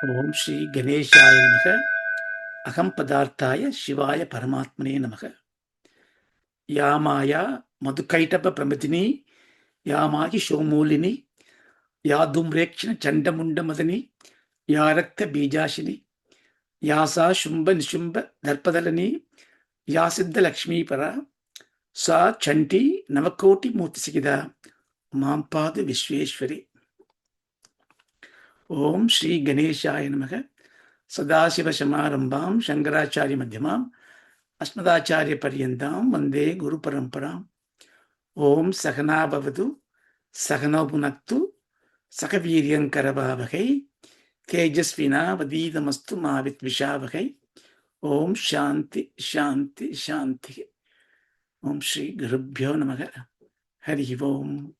Om Shri Ganeshaya Namaha. Aham Padarthaya Shivaya Paramatmane Namaha. Yamaya Madhukaitapa Pramadini. Yamaki Shomolini. Yadumrekshana Chandamunda Madani. Yarakta Bijashini. Yasa Shumba Nishumba Darpadalani. Yasiddha Lakshmi Para. Sa Chanti Navakoti Murtisikida. Mampadu Vishweshwari. Om Shri Ganeshaya Namaha. Sadashiva Samarambam Shankaracharya Madhyamam Asmadacharya Paryantam Vande Guru Paramparam. Om Sahana Bhavatu Sahana Bhunaktu Sakaviryan Karavavakai Tejasvina Vadidamastu Mavit Vishavahai. Om Shanti Shanti Shanti. Om Shri Gurubhyo Namaha. Hari Om.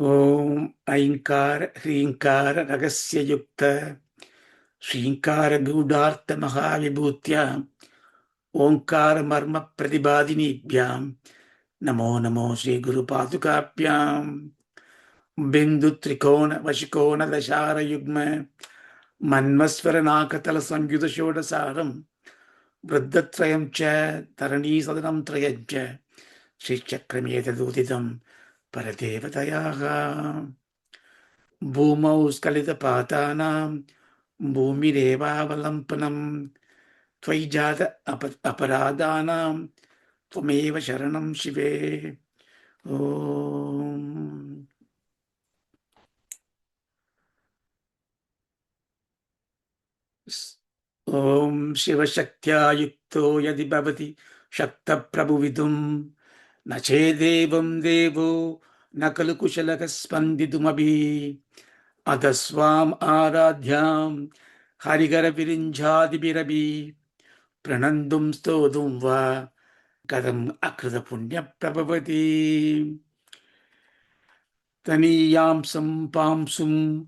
Om Ainkara Hrinkara Ragasya Yukta Shrinkara Gudhartha Mahavibhutya Omkara Marma Pratibadinibhyam Namo Namo Shri Guru Padukabhyam Bindu Trikona Vashikona Dashara Yugma Manmasvara Nakatala Samyuta Shodasaram Vruddhatrayam Cha Tarani Sadanam Trayam Cha Shri Chakramyeta Dutitam Paradevatayaha Bhumau Skalita Patanam Bhumirevavalampanam Tvaijata Aparadhanam Tvameva Sharanam Shive. Om. Om Shiva Shaktya Yukto Yadi Bhavati Shakta Prabhuvidum Nache Devam Devo Nakalu Kushalaka Spandidumabhi Adaswam Aradhyam Harigara Virinjadi Birabi Pranandum Stodum Va Kadam Akrita Punya Prabhavati Taniyam Sampamsum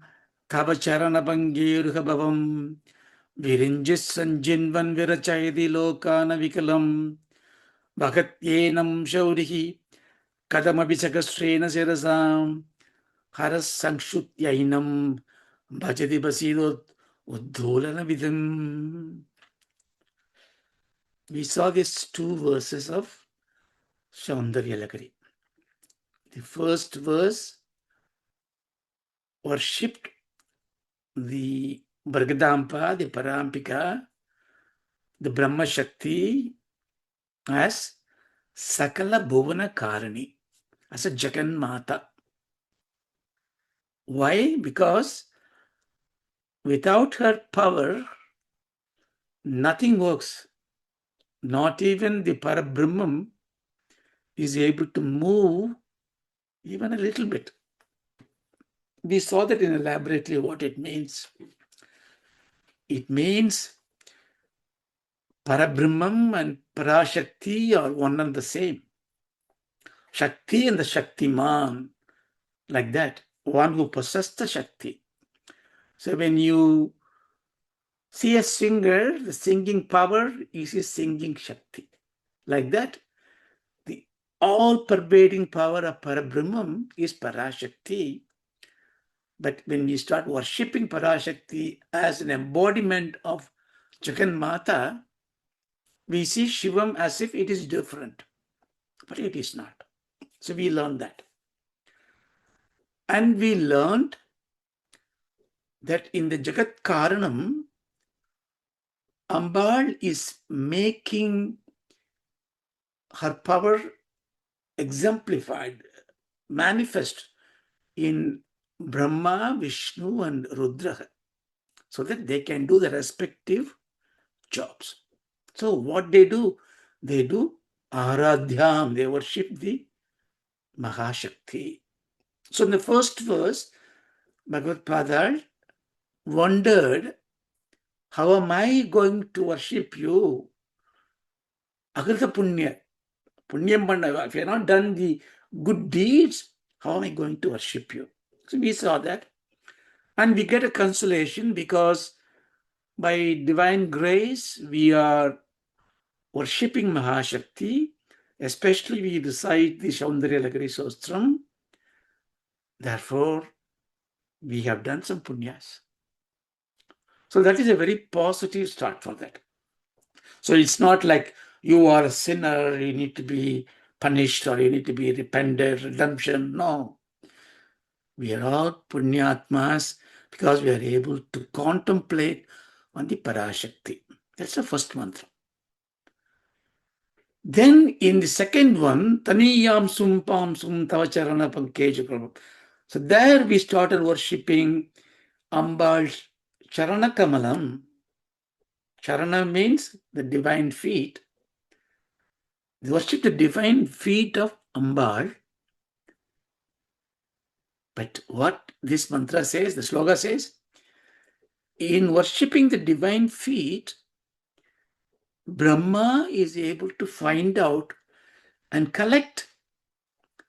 Tavacharana Bangirha Bhavam Virinjis Sanjinvan Virachayadi Lokana Vikalam Bhagatyenam Shaurihi Kadamabhisakasrena Sirasam Haras Sankshtyainam Bhajati Basidot Uddolana Vidam. We saw these two verses of Soundaryalahari. The first verse worshipped the Bhargadampa, the Parampika, the Brahma Shakti as Sakala Bhuvana Karani, as a Jagan Mata. Why? Because without her power, nothing works. Not even the Parabrahman is able to move even a little bit. We saw that in elaborately what it means. It means Parabrahman and Parashakti are one and the same. Shakti and the Shaktiman, like that. One who possesses the Shakti. So when you see a singer, the singing power is his singing Shakti. Like that, the all-pervading power of Parabrahman is Parashakti. But when we start worshipping Parashakti as an embodiment of Jagan Mata, we see Shivam as if it is different. But it is not. So we learned that. And we learned that in the Jagat Karanam, Ambal is making her power exemplified, manifest in Brahma, Vishnu, and Rudra, so that they can do the respective jobs. So what they do? They do Aradhyam, they worship the Mahashakti. So in the first verse, Bhagavad Padar wondered, how am I going to worship you? Akrita Punya. Punyam Panna. If you have not done the good deeds, how am I going to worship you? So we saw that. And we get a consolation because by divine grace, we are worshipping Mahashakti. Especially we recite the Soundaryalahari Sostram. Therefore, we have done some punyas. So that is a very positive start for that. So it's not like you are a sinner, you need to be punished or you need to be repented, redemption. No. We are all punyatmas because we are able to contemplate on the Parashakti. That's the first mantra. Then in the second one, Taniyam Sumpam Sum Tavacharana Pankeja. So there we started worshipping Ambal's Charana Kamalam. Charana means the divine feet. We worship the divine feet of Ambal. But what this mantra says, the sloga says, in worshipping the divine feet, Brahma is able to find out and collect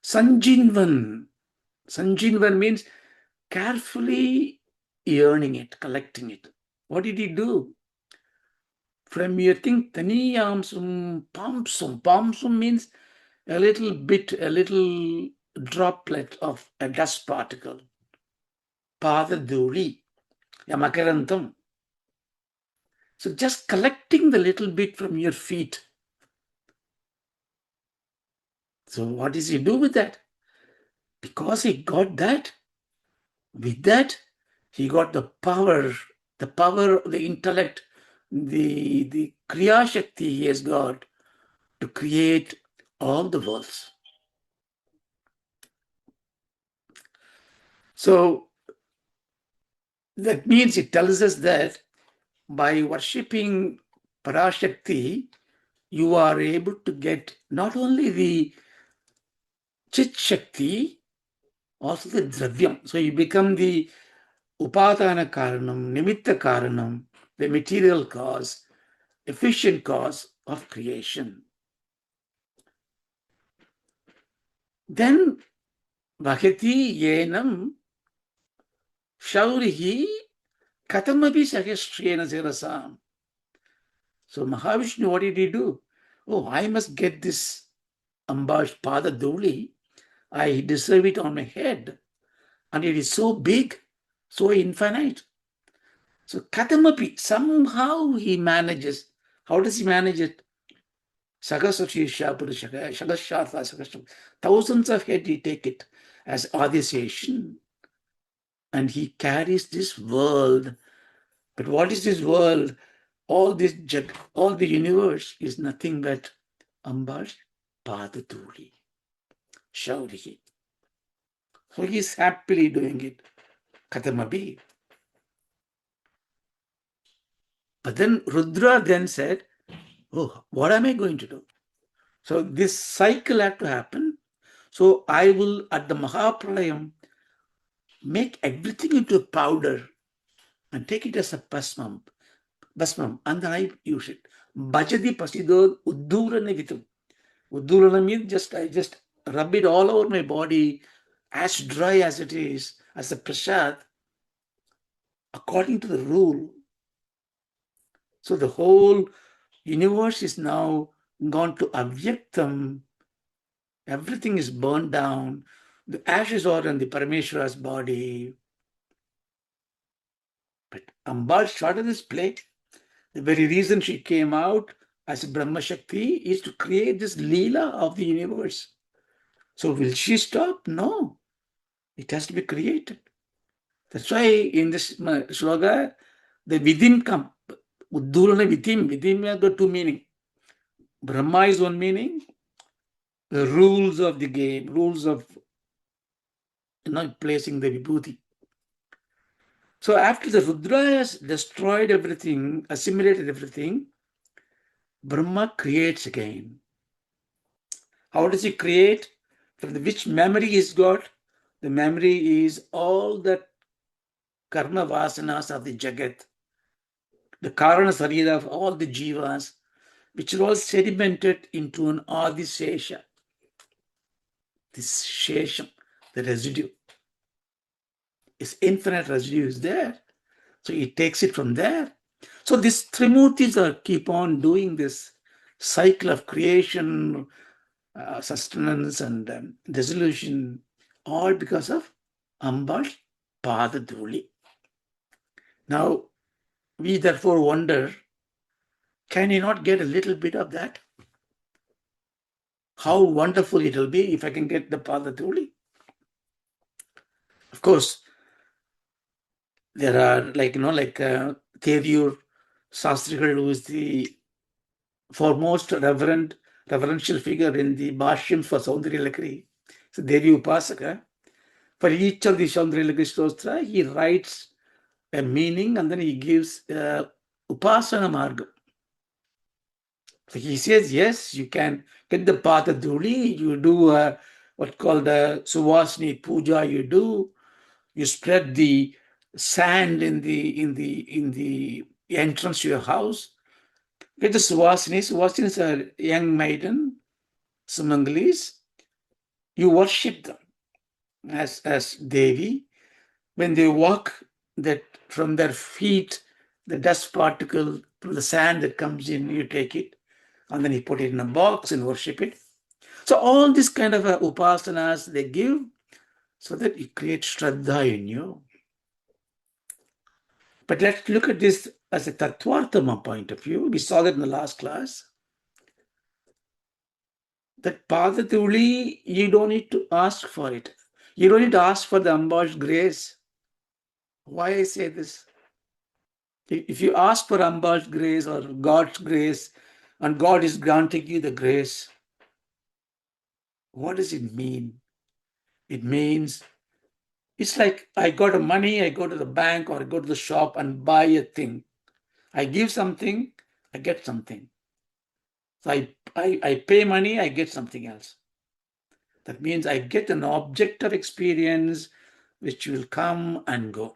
Sanjinvan. Sanjinvan means carefully yearning it, collecting it. What did he do? From your thing, Taniyam Sum Pamsum. Pamsum means a little bit, a little droplet of a dust particle. Padaduri, Makarantam. So just collecting the little bit from your feet. So what does he do with that? Because he got that, with that, he got the power of the intellect, the Kriya Shakti he has got to create all the worlds. So that means it tells us that by worshipping Parashakti, you are able to get not only the Chit Shakti, also the Dravyam. So you become the Upadana Karanam, Nimitta Karanam, the material cause, efficient cause of creation. Then Bhakti Yenam Shaurihi Katamapi Sahasrena Sirasam. So Mahavishnu, what did he do? Oh, I must get this Amba's Pada Duli. I deserve it on my head. And it is so big, so infinite. So Katamapi, somehow he manages. How does he manage it? Thousands of head he take it as Adiseshan. And he carries this world. But what is this world? All the universe is nothing but Amba's Padaduli, Shaurihi. So he is happily doing it. Katamabi. But then Rudra then said, oh, what am I going to do? So this cycle had to happen. So I will, at the Mahapralayam, make everything into powder and take it as a basmam, and then I use it. Bhajati pasido uddurana vitam. Uddurana means I just rub it all over my body, as dry as it is, as a prasad, according to the rule. So the whole universe is now gone to avyaktam. Everything is burned down. The ashes are on the Parameshwara's body. But Ambal started this play. The very reason she came out as a Brahma Shakti is to create this Leela of the universe. So will she stop? No. It has to be created. That's why in this sloga, the vidim come. Uddurana vidim. Vidim has got two meanings. Brahma is one meaning. The rules of the game, rules of placing the vibhuti. So after the Rudra has destroyed everything, assimilated everything, Brahma creates again. How does he create? From which memory he's got? The memory is all the karma vasanas of the Jagat, the karana sarira of all the jivas, which are all sedimented into an Adisesha. This Shesham, the residue. His infinite residue is there. So he takes it from there. So these Trimurtis keep on doing this cycle of creation, sustenance and dissolution, all because of Ambal Padadhuli. Now, we therefore wonder, can you not get a little bit of that? How wonderful it will be if I can get the Padadhuli. Of course, there are Thediyur Shastrigal, who is the foremost reverential figure in the Bhashyam for Soundaryalahari. So Devi Upasaka. For each of the Soundaryalahari Stostra, he writes a meaning and then he gives Upasana Marga. So he says, yes, you can get the Padadhuli, you do what's called a Suvasni Puja, you spread the sand in the entrance to your house. Get the Suvasinis. Suvasinis are young maiden, Sumangalis. You worship them as Devi. When they walk, that from their feet, the dust particle from the sand that comes in, you take it, and then you put it in a box and worship it. So all this kind of upasanas they give so that you create Shraddha in you. But let's look at this as a Tattvartama point of view. We saw that in the last class. That Padadhuli, you don't need to ask for it. You don't need to ask for the Amba's grace. Why I say this? If you ask for Amba's grace or God's grace, and God is granting you the grace, what does it mean? It means, it's like I got money, I go to the bank or I go to the shop and buy a thing. I give something, I get something. So I pay money, I get something else. That means I get an object of experience which will come and go.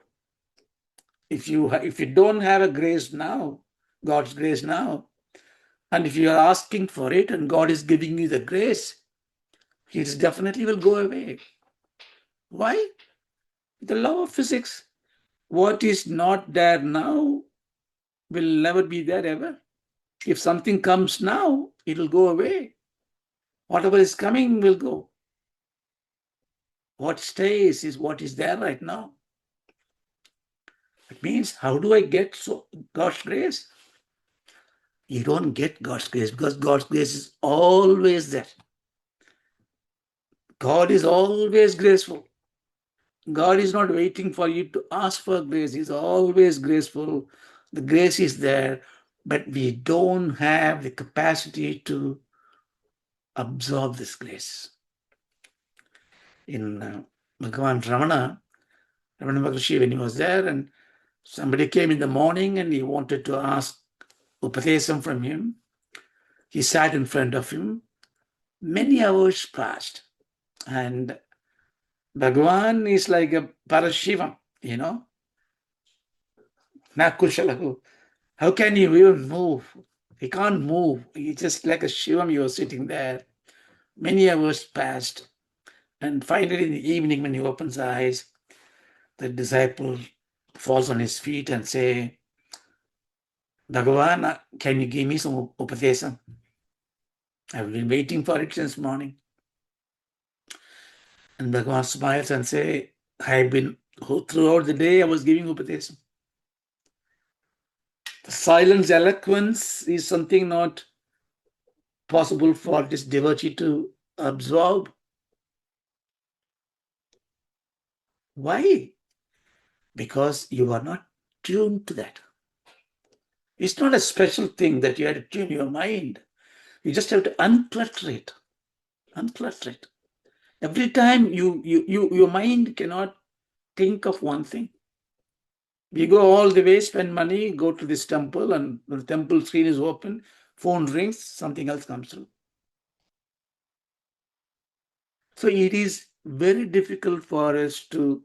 If you don't have a grace now, God's grace now, and if you are asking for it and God is giving you the grace, it definitely will go away. Why? The law of physics. What is not there now will never be there ever. If something comes now, it will go away. Whatever is coming will go. What stays is what is there right now. It means, how do I get God's grace? You don't get God's grace because God's grace is always there. God is always graceful. God is not waiting for you to ask for grace. He's always graceful. The grace is there, but we don't have the capacity to absorb this grace. In Bhagavan Ramana Maharshi, when he was there, and somebody came in the morning and he wanted to ask Upadesam from him, he sat in front of him. Many hours passed, and Bhagavan is like a Parashivam, Nakushalahu. How can you even move? He can't move. He's just like a Shivam. You were sitting there. Many hours passed. And finally, in the evening, when he opens his eyes, the disciple falls on his feet and say, Bhagavan, can you give me some upadesam? I've been waiting for it since morning. And Bhagavan smiles and say, throughout the day, I was giving upadesam. The silence eloquence is something not possible for this devotee to absorb. Why? Because you are not tuned to that. It's not a special thing that you have to tune your mind. You just have to unclutter it. Unclutter it. Every time your mind cannot think of one thing. We go all the way, spend money, go to this temple, and when the temple screen is open, phone rings, something else comes through. So it is very difficult for us to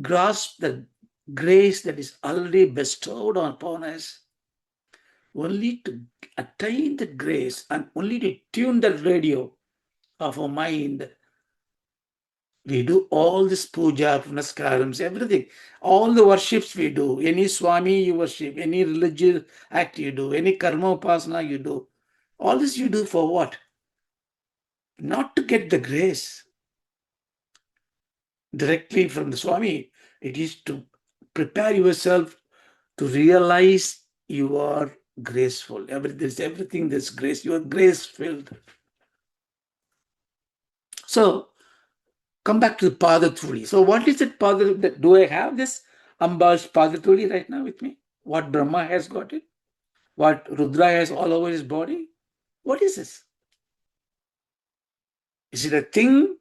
grasp the grace that is already bestowed upon us. Only to attain the grace and only to tune the radio of our mind, we do all this puja, punaskarams, everything. All the worships we do, any Swami you worship, any religious act you do, any karma upasana you do. All this you do for what? Not to get the grace directly from the Swami, It is to prepare yourself to realize you are graceful. There's everything that's grace. You are grace-filled. So, come back to the Padatuli. So, what is it, Padatuli? Do I have this Amba's Padatuli right now with me? What Brahma has got it? What Rudra has all over his body? What is this? Is it a thing?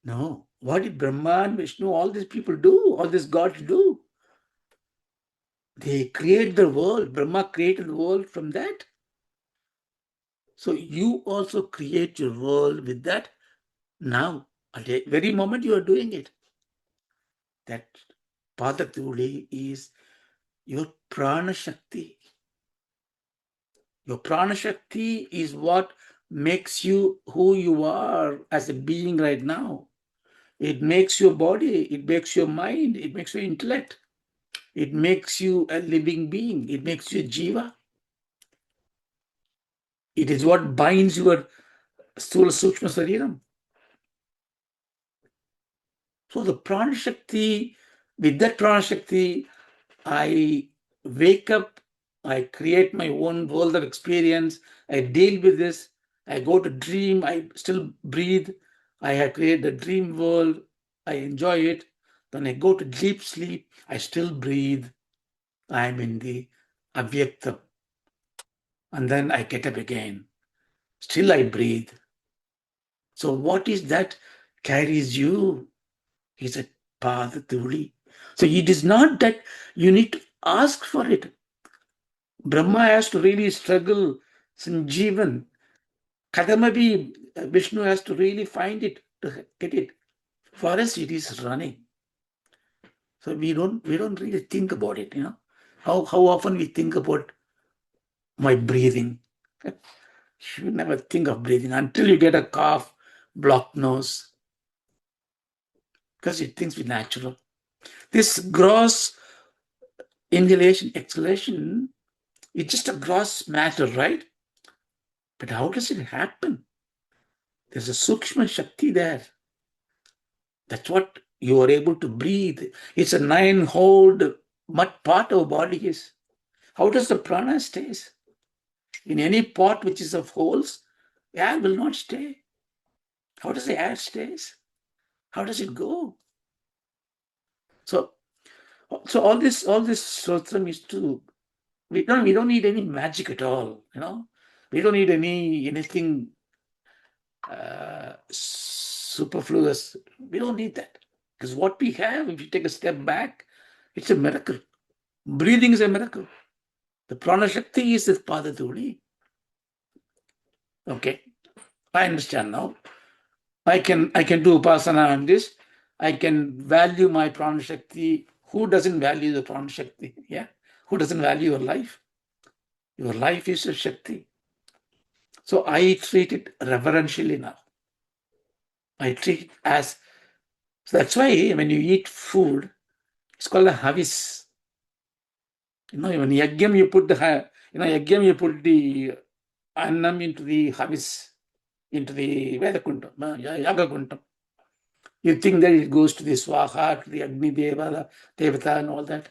No. What did Brahma and Vishnu, all these people do? All these gods do? They create the world. Brahma created the world from that. So you also create your world with that now. At the very moment you are doing it. That Padatuli is your prana shakti. Your prana shakti is what makes you who you are as a being right now. It makes your body, it makes your mind, it makes your intellect. It makes you a living being. It makes you a jiva. It is what binds your Sthula Sukshma Sariram. So the prana shakti, with that prana shakti, I wake up, I create my own world of experience, I deal with this, I go to dream, I still breathe, I have created a dream world, I enjoy it. Then I go to deep sleep, I still breathe, I am in the avyakta. And then I get up again, still I breathe. So what is that carries you? It's a Padatuli. So it is not that you need to ask for it. Brahma has to really struggle, Sanjeevan. Kadamabi, Vishnu has to really find it, to get it. For us, it is running. So we don't really think about it, you know. How often we think about my breathing. You never think of breathing until you get a cough, blocked nose, because it thinks we're natural. This gross inhalation, exhalation, it's just a gross matter, right? But how does it happen? There's a Sukshma Shakti there. That's what you are able to breathe. It's a 9-hole part of body is. How does the prana stays? In any pot which is of holes, air will not stay. How does the air stays? How does it go? So all this sutram is to, we don't need any magic at all, you know. We don't need anything superfluous. We don't need that. Because what we have, if you take a step back, it's a miracle. Breathing is a miracle. The prana shakti is the Padatuli. Okay, I understand now. I can do upasana on this. I can value my prana shakti. Who doesn't value the prana shakti? Yeah. Who doesn't value your life? Your life is a shakti. So I treat it reverentially now. I treat it as, so that's why when you eat food, it's called a havis. You know, when yagyam you put the annam into the havis, into the Vedakuntam, Yagakuntam. You think that it goes to the Swaha, to the Agni Deva, the Devata and all that.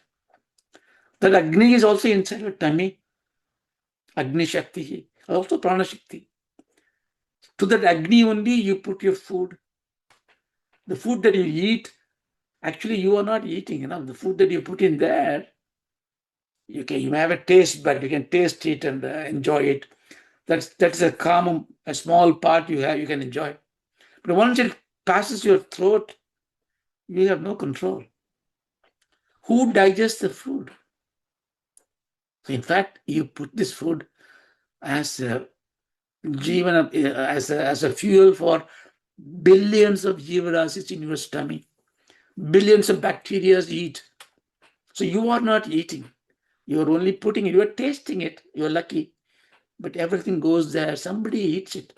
That Agni is also inside your tummy. Agni Shakti, also Prana Shakti. To that Agni only you put your food. The food that you eat, actually you are not eating, you know. The food that you put in there, you may have a taste, but you can taste it and enjoy it. That's a small part you can enjoy. But once it passes your throat, you have no control. Who digests the food? So in fact, you put this food as a as a fuel for billions of jivarasis in your stomach. Billions of bacteria eat. So you are not eating. You are only putting it. You are tasting it. You are lucky. But everything goes there. Somebody eats it.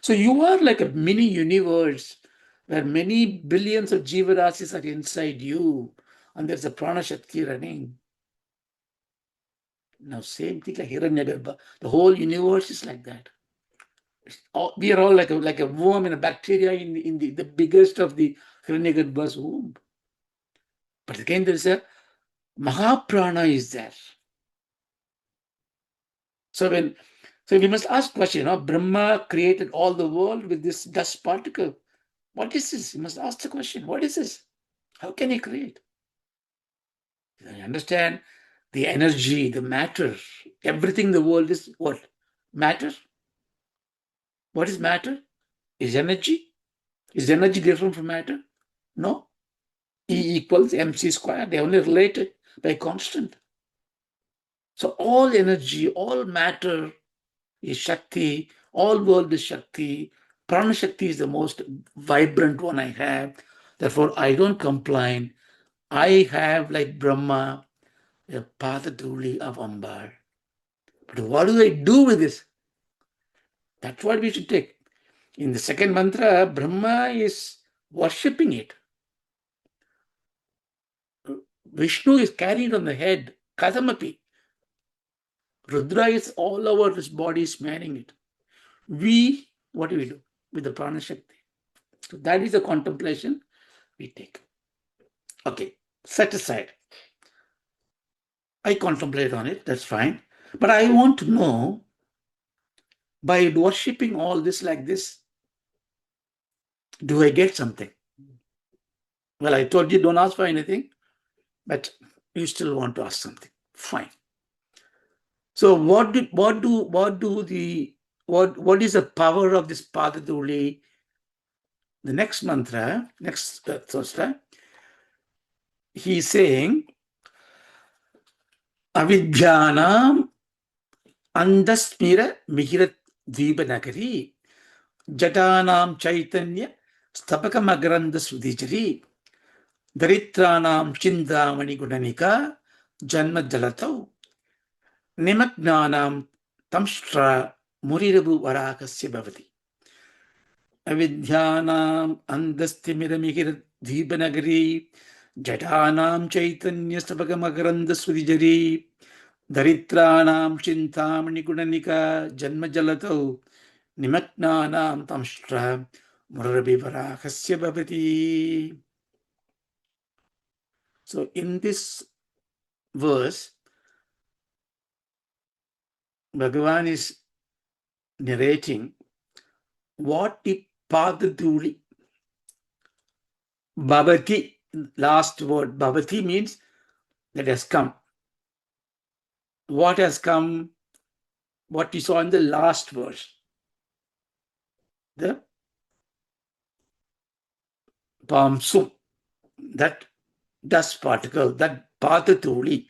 So you are like a mini universe where many billions of jivarasis are inside you. And there's a prana shakti running. Now, same thing like Hiranyagarbha. The whole universe is like that. We are all like a worm and a bacteria in the biggest of the Hiranyagarbha's womb. But again, there is a Mahaprana is there. So we must ask question, Brahma created all the world with this dust particle. What is this? You must ask the question, what is this? How can he create? You understand the energy, the matter, everything in the world is what? Matter? What is matter? Is energy? Is energy different from matter? No. E equals mc square. They are only related by constant. So all energy, all matter is Shakti, all world is Shakti. Prana Shakti is the most vibrant one I have. Therefore, I don't complain. I have, like Brahma, a Padaduli of Ambar. But what do I do with this? That's what we should take. In the second mantra, Brahma is worshipping it. Vishnu is carried on the head, Kadamapi. Rudra is all over his body smelling it. What do we do with the Prana Shakti? So that is the contemplation we take. Okay, set aside. I contemplate on it, that's fine. But I want to know, by worshipping all this like this, do I get something? Well, I told you don't ask for anything, but you still want to ask something. Fine. So what is the power of this Padaduli? The next mantra, next sutra, he is saying, avidyānām anta-stimira-mihiradvīpa-nagarī, jaḍānāṁ caitanya-stabaka-makaranda-srutijharī, daridrāṇāṁ cintāmaṇiguṇanikā, janmajaladhau, nimagnānāṁ daṁṣṭrā muraripu-varāhasya bhavati. Avidyānām anta-stimira-mihira-dvīpa-nagarī, jaḍānāṁ caitanya-stabaka-makaranda-srutijharī, daridrāṇāṁ cintāmaṇiguṇanikā, janmajaladhau, nimagnānāṁ daṁṣṭrā muraripu-varāhasya bhavati. So in this verse, Bhagavan is narrating what the Padaduli, bhavati, last word, bhavati means that has come. What has come? What you saw in the last verse. The Pamsum, that dust particle, that Padaduli,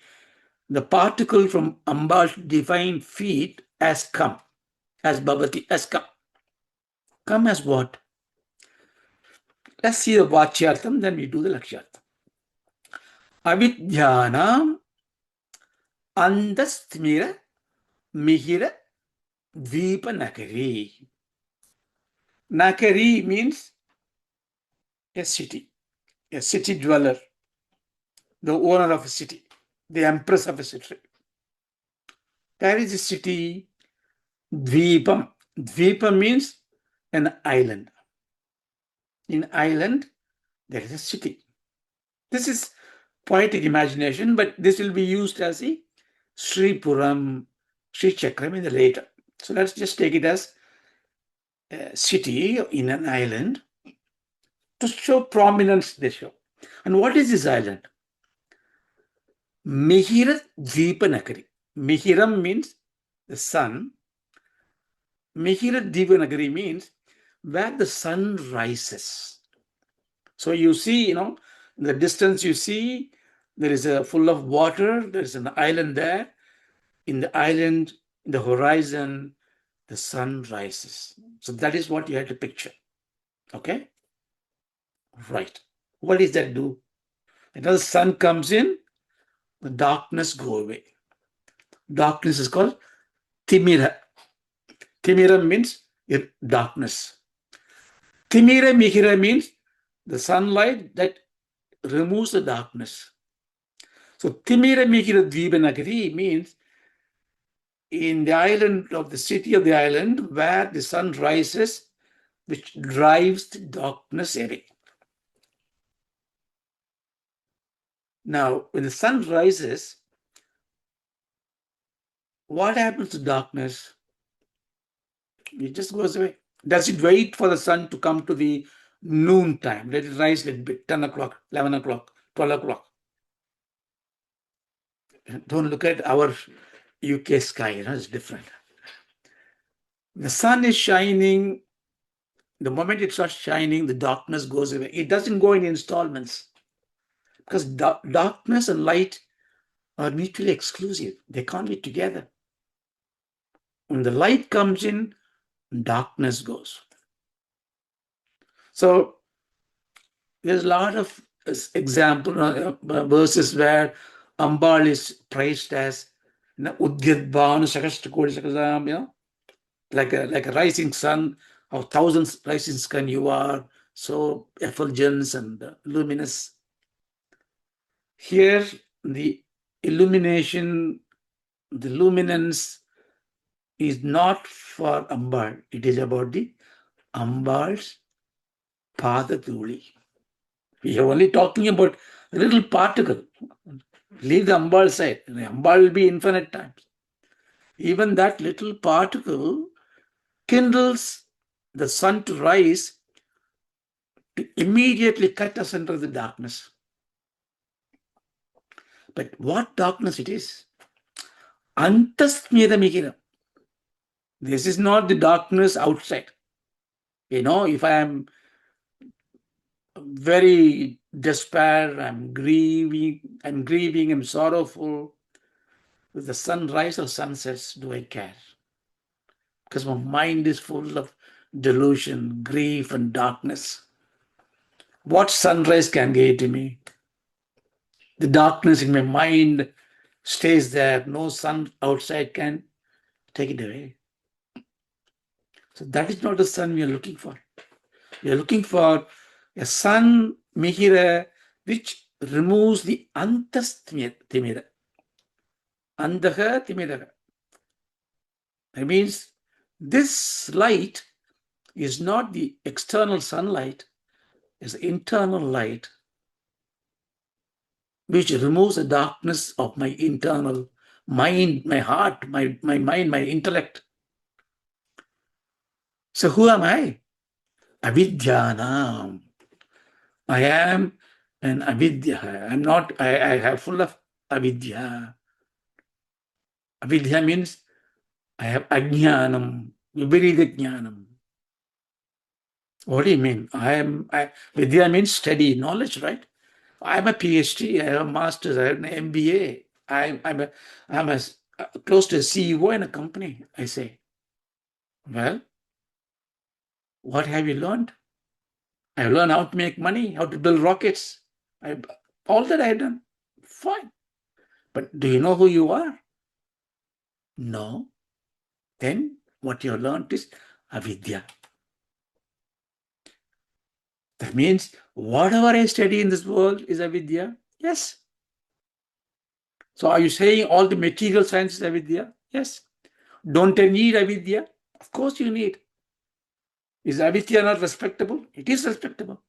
the particle from Amba's divine feet has come, as bhavati has come. Come as what? Let's see the Vachyartham, then we do the Lakshyartham. Avidyānām anta-stimira-mihira-dvīpa-nagarī. Nagari means a city dweller, the owner of a city, the empress of a city. There is a city, Dvīpam. Dvīpa means an island. In island, there is a city. This is poetic imagination, but this will be used as a Sri Puram, Sri Chakram in the later. So let's just take it as a city in an island to show prominence they show. And what is this island? Mihira-dvīpa-nagarī. Mihiram means the sun. Mihira-dvīpa-nagarī means where the sun rises. So you see, in the distance you see, there is a full of water, there is an island there. In the island, in the horizon, the sun rises. So that is what you have to picture. Okay? Right. What does that do? The sun comes in, the darkness go away. Darkness is called timira. Timira means darkness. Timira-mihira means the sunlight that removes the darkness. So Timira-Mihira-dvīpa-nagarī means in the island of the city of the island where the sun rises, which drives the darkness away. Now, when the sun rises, what happens to darkness? It just goes away. Does it wait for the sun to come to the noon time? Let it rise a little bit, 10 o'clock, 11 o'clock, 12 o'clock. Don't look at our UK sky, it's different. The sun is shining. The moment it starts shining, the darkness goes away. It doesn't go in installments because darkness and light are mutually exclusive. They can't be together. When the light comes in, darkness goes. So there's a lot of example verses where Ambal is praised as Udyadbhanu Sakashtakodi Sakasam, like a rising sun, how thousands rising sun you are, so effulgent and luminous. Here, the illumination, the luminance is not for Ambal. It is about the Ambal's Padatuli. We are only talking about a little particle. Leave the Ambal side. The Ambal will be infinite times. Even that little particle kindles the sun to rise to immediately cut us under the darkness. But what darkness it is? Anta-stimira-mihira. This is not the darkness outside. If I am very despair, I'm grieving, I'm sorrowful. With the sunrise or sunsets, do I care? Because my mind is full of delusion, grief, and darkness. What sunrise can get to me? The darkness in my mind stays there. No sun outside can take it away. So that is not the sun we are looking for. We are looking for a sun, Mihira, which removes the anta-stimira. Andaha-timira. That means this light is not the external sunlight, it's the internal light which removes the darkness of my internal mind, my heart, my mind, my intellect. So who am I? Avidyānām. I am an avidya. I'm not, I have full of avidya. Avidya means I have ajnanam, viparita jnanam. What do you mean? Vidya means study, knowledge, right? I have a PhD, I have a master's, I have an MBA. I'm close to a CEO in a company, I say. Well, what have you learned? I've learned how to make money, how to build rockets. All that I've done. Fine. But do you know who you are? No. Then what you have learned is avidya. That means whatever I study in this world is avidya? Yes. So are you saying all the material science is avidya? Yes. Don't I need avidya? Of course you need. Is avidya not respectable? It is respectable.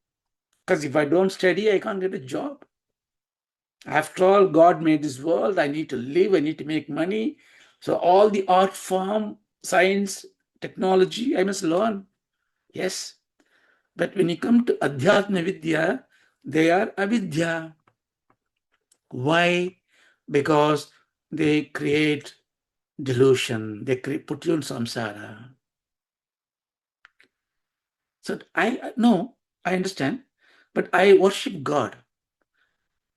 Because if I don't study, I can't get a job. After all, God made this world. I need to live. I need to make money. So all the art form, science, technology, I must learn. Yes. But when you come to Adhyatma Vidya, they are avidya. Why? Because they create delusion. They put you in Samsāra. So I understand, but I worship God.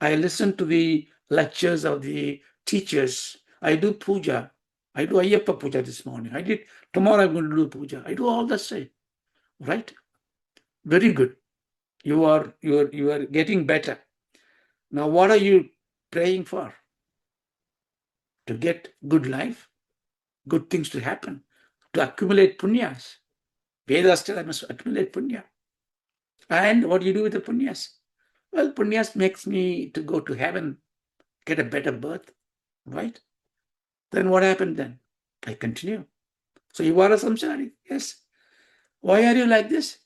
I listen to the lectures of the teachers. I do puja. I do Ayyappa puja this morning. Tomorrow I'm going to do puja. I do all that stuff. Right? Very good. You are getting better. Now what are you praying for? To get good life, good things to happen, to accumulate punyas. Vedas tell I must accumulate punya. And what do you do with the punyas? Well, punyas makes me to go to heaven, get a better birth, right? Then what happened then? I continue. So you are a samsari, yes. Why are you like this?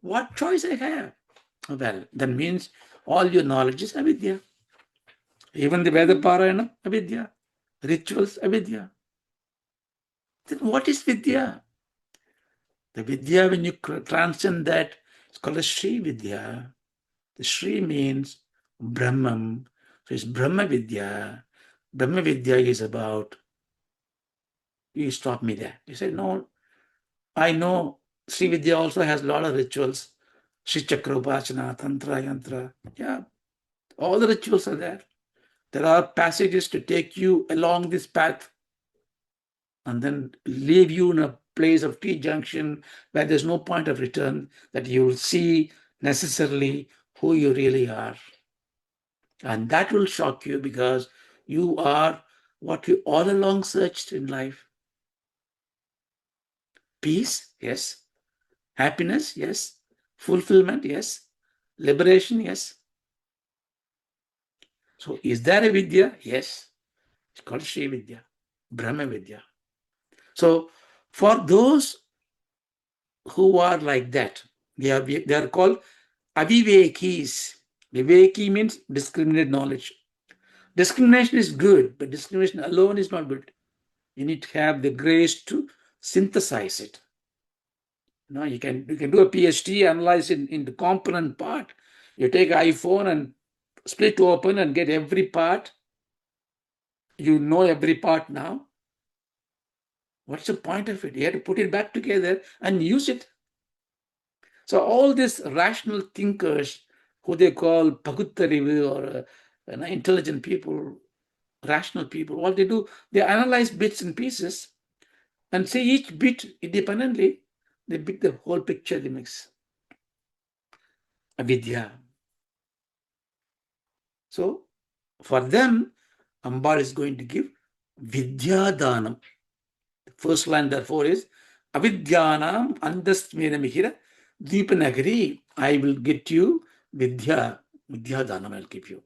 What choice I have? Well, that means all your knowledge is avidya. Even the Veda Parayana, avidya. Rituals, avidya. Then what is Vidya? The Vidya, when you transcend that, it's called a Sri Vidya. The Sri means Brahman. So it's Brahma Vidya. Brahma Vidya is about, you stop me there. You say, no, I know Sri Vidya also has a lot of rituals. Shri Chakra Upasana, Tantra, Yantra. Yeah, all the rituals are there. There are passages to take you along this path and then leave you in a place of T-junction where there's no point of return, that you will see necessarily who you really are. And that will shock you because you are what you all along searched in life. Peace, yes. Happiness, yes. Fulfillment, yes. Liberation, yes. So is there a Vidya? Yes. It's called Sri Vidya, Brahma Vidya. So for those who are like that, they are called avivekis. Viveki means discriminate knowledge. Discrimination is good, but discrimination alone is not good. You need to have the grace to synthesize it. You can do a PhD, analyze it in the component part. You take an iPhone and split open and get every part. You know every part now. What's the point of it? You have to put it back together and use it. So all these rational thinkers, who they call paguttarivu, or intelligent people, rational people, what they do, they analyze bits and pieces and say each bit independently, they pick the whole picture, they mix. Avidya. So for them, Ambal is going to give Vidyānāṁ. The first line, therefore, is avidyānām anta-stimira-mihira-dvīpa-nagarī. I will get you Vidya. Vidyānāṁ I'll give you.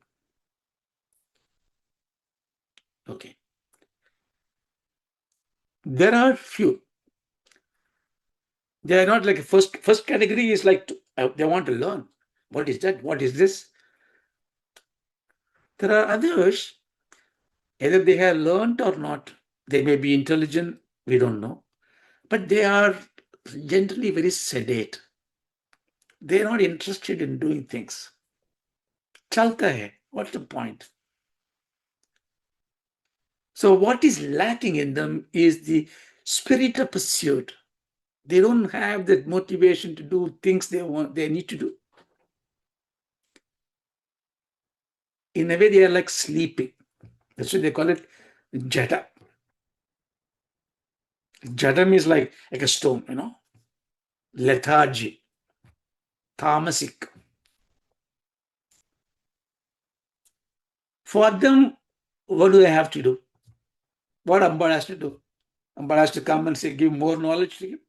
Okay. There are few. They are not like a first category is like they want to learn. What is that? What is this? There are others, either they have learned or not. They may be intelligent, we don't know. But they are generally very sedate. They are not interested in doing things. Chalta hai. What's the point? So what is lacking in them is the spirit of pursuit. They don't have that motivation to do things they need to do. In a way, they are like sleeping. That's why they call it jada. Jada means like a stone, lethargy, tamasic. For them, what do they have to do? What Ambal has to do? Ambal has to come and say, give more knowledge to him?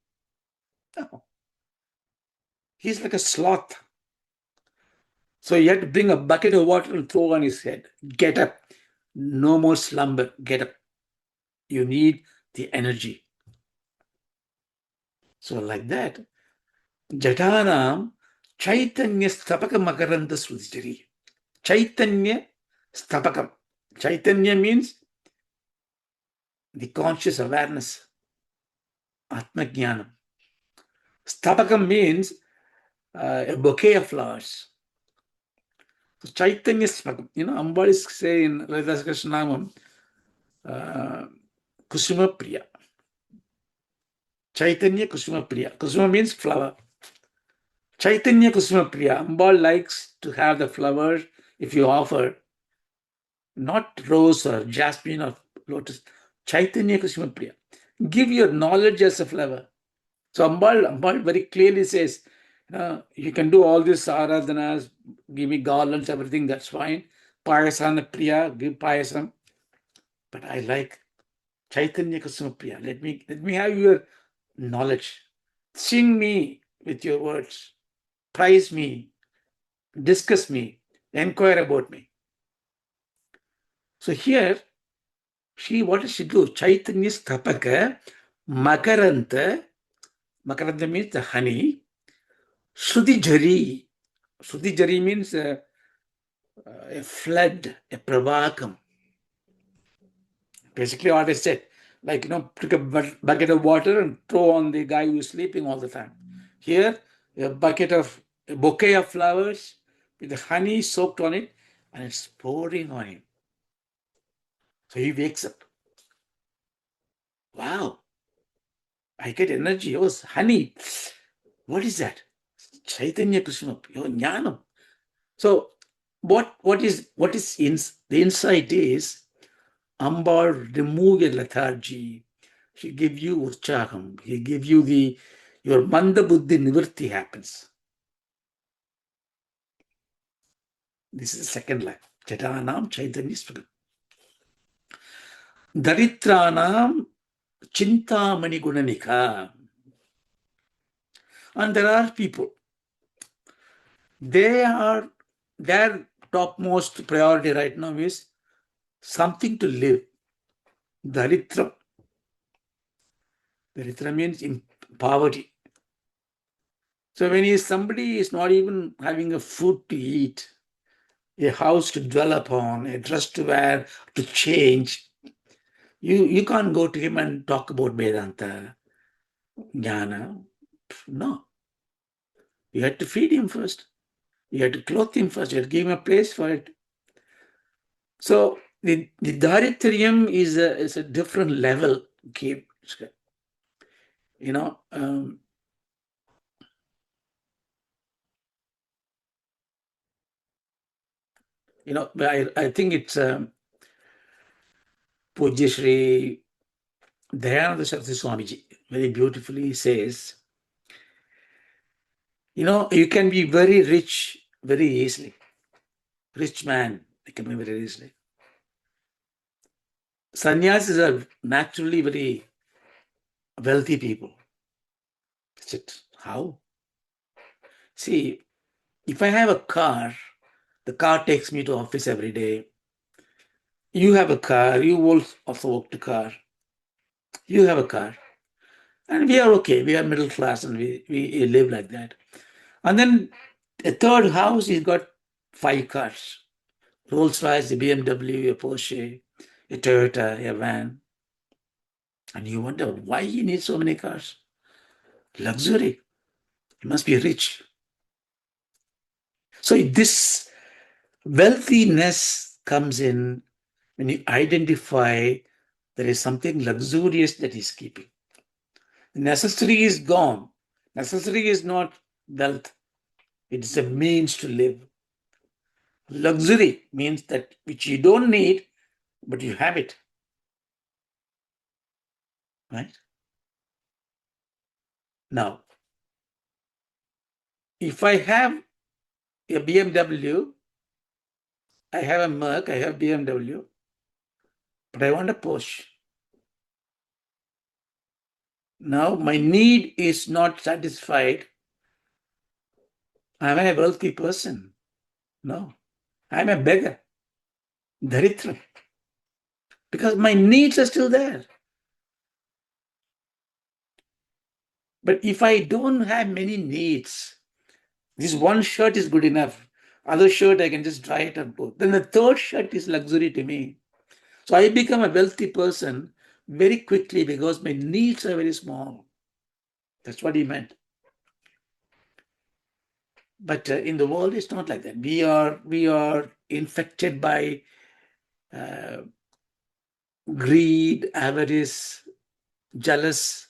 No. He's like a sloth. So you have to bring a bucket of water and throw on his head. Get up. No more slumber. Get up. You need the energy. So like that, jaḍānāṁ caitanya-stabaka-makaranda-srutijharī. Caitanya-stabakam. Caitanya means the conscious awareness. Atma-jnanam. Stabakam means a bouquet of flowers. So caitanya-stabakam. Ambal is saying in Lalita Krishnamam, Kusuma Priya. Caitanya Kusuma Priya. Kusuma means flower. Caitanya Kusuma Priya. Ambal likes to have the flowers if you offer, not rose or jasmine or lotus. Caitanya Kusuma Priya. Give your knowledge as a flower. So Ambal very clearly says, you can do all these aradhanas, give me garlands, everything, that's fine. Payasana Priya, give payasam. But I like Caitanya Kusuma Priya. Let me have your knowledge. Sing me with your words. Praise me. Discuss me. Inquire about me. So here, what does she do? Caitanya-stabaka-makaranda. Makaranda means the honey. Srutijharī. Srutijharī means a flood, a pravakam. Basically what I said, like, take a bucket of water and throw on the guy who is sleeping all the time. Here, a bouquet of flowers with the honey soaked on it, and it's pouring on him. So he wakes up. Wow, I get energy. Oh, honey. What is that? Chaitanya Krishna, jnanam. So what is the insight is, Ambal remove your lethargy. She give you urchaham. He give you your manda buddhi nivritti happens. This is the second line. Jaḍānāṁ caitanya-stabaka. Daridrāṇāṁ cintāmaṇiguṇanikā. And there are people, their topmost priority right now is something to live. Daridra. Daridra means in poverty. So when somebody is not even having a food to eat, a house to dwell upon, a dress to wear, to change, you can't go to him and talk about Vedanta, Jnana. No. You had to feed him first. You had to clothe him first. You had to give him a place for it. So the Daritryam is a different level. Okay. I think it's Pujya Sri Dayananda Saraswati Swamiji very beautifully says, you can be very rich very easily. Rich man, they can be very easily. Sannyasis are naturally very wealthy people. That's it. How? See, if I have a car, the car takes me to office every day. You have a car, you also walk the car. You have a car. And we are okay. We are middle class and we live like that. And then a third house, he's got 5 cars. Rolls-Royce, a BMW, a Porsche, a Toyota, a van. And you wonder why he needs so many cars. Luxury. He must be rich. So this wealthiness comes in when you identify there is something luxurious that he's keeping. The necessary is gone. Necessary is not wealth. It is a means to live. Luxury means that which you don't need, but you have it. Right? Now, if I have a BMW, I have a Merc, I have BMW, but I want a Porsche. Now, my need is not satisfied. Am I a wealthy person? No. I'm a beggar. Daritra. Because my needs are still there. But if I don't have many needs, this one shirt is good enough. Other shirt, I can just dry it and put. Then the third shirt is luxury to me. So I become a wealthy person very quickly because my needs are very small. That's what he meant. But in the world, it's not like that. We are infected by greed, avarice, jealous,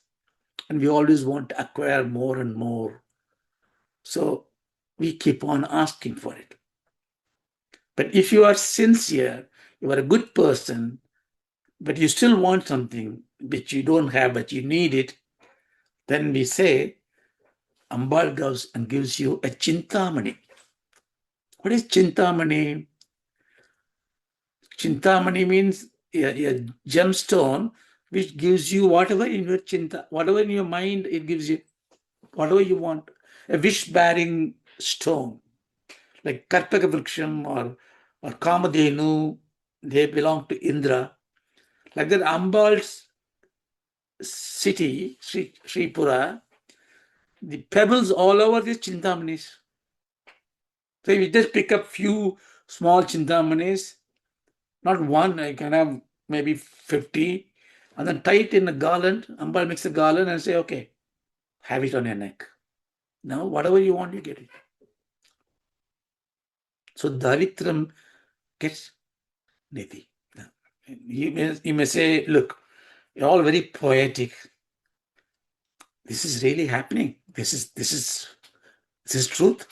and we always want to acquire more and more. So we keep on asking for it. But if you are sincere, you are a good person, but you still want something which you don't have, but you need it, then we say, Ambal goes and gives you a cintāmaṇi. What is cintāmaṇi? Cintāmaṇi means a gemstone which gives you whatever in your chinta, whatever in your mind, it gives you whatever you want. A wish-bearing stone, like Karpaka Vriksham or Kamadhenu, they belong to Indra. Like that, Ambal's city, Sripura, the pebbles all over these cintāmaṇis. So if you just pick up few small chintāmaṇis, not one, I can have maybe 50, and then tie it in a garland. Ambal makes a garland and say, okay, have it on your neck. Now, whatever you want, you get it. So daridrāṇāṁ gets nidhi. You may say, look, you're all very poetic. This is really happening. This is truth.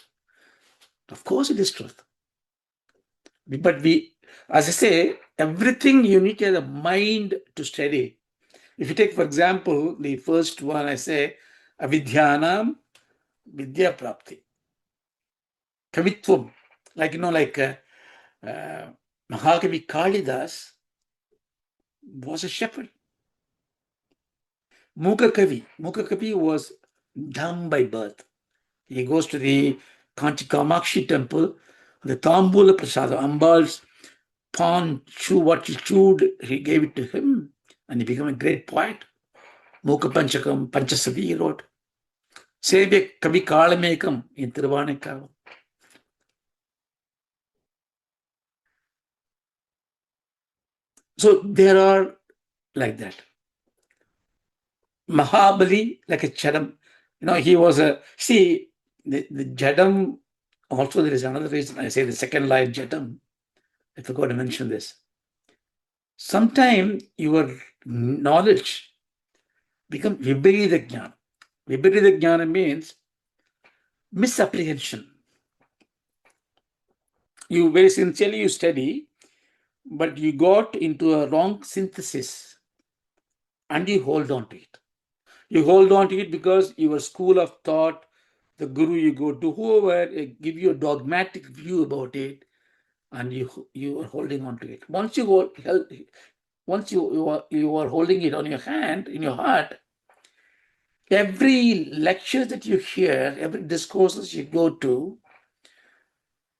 Of course it is truth. But as I say, everything you need to have the mind to study. If you take, for example, the first one, I say, avidyānām vidya-prāpti. Kavitvam. Like, Mahakavi Kalidas was a shepherd. Mukakavi was dumb by birth. He goes to the Kanchi Kamakshi temple, the Tambula Prasada, Ambal's pawn chew, what he chewed, he gave it to him, and he became a great poet. Muka Panchakam, Panchasavi he wrote. Sevya Kavi Kalamekam in Tiruvānikā. So there are like that. Mahabali, like a Chadam. He was the Jadam, also there is another reason I say the second life Jadam. I forgot to mention this. Sometimes your knowledge becomes Viparīta Jnana. Viparīta Jnana means misapprehension. You very sincerely you study, but you got into a wrong synthesis and you hold on to it. You hold on to it because your school of thought, the guru you go to, whoever give you a dogmatic view about it, and you are holding on to it. Once you are holding it on your hand, in your heart, every lecture that you hear, every discourses you go to,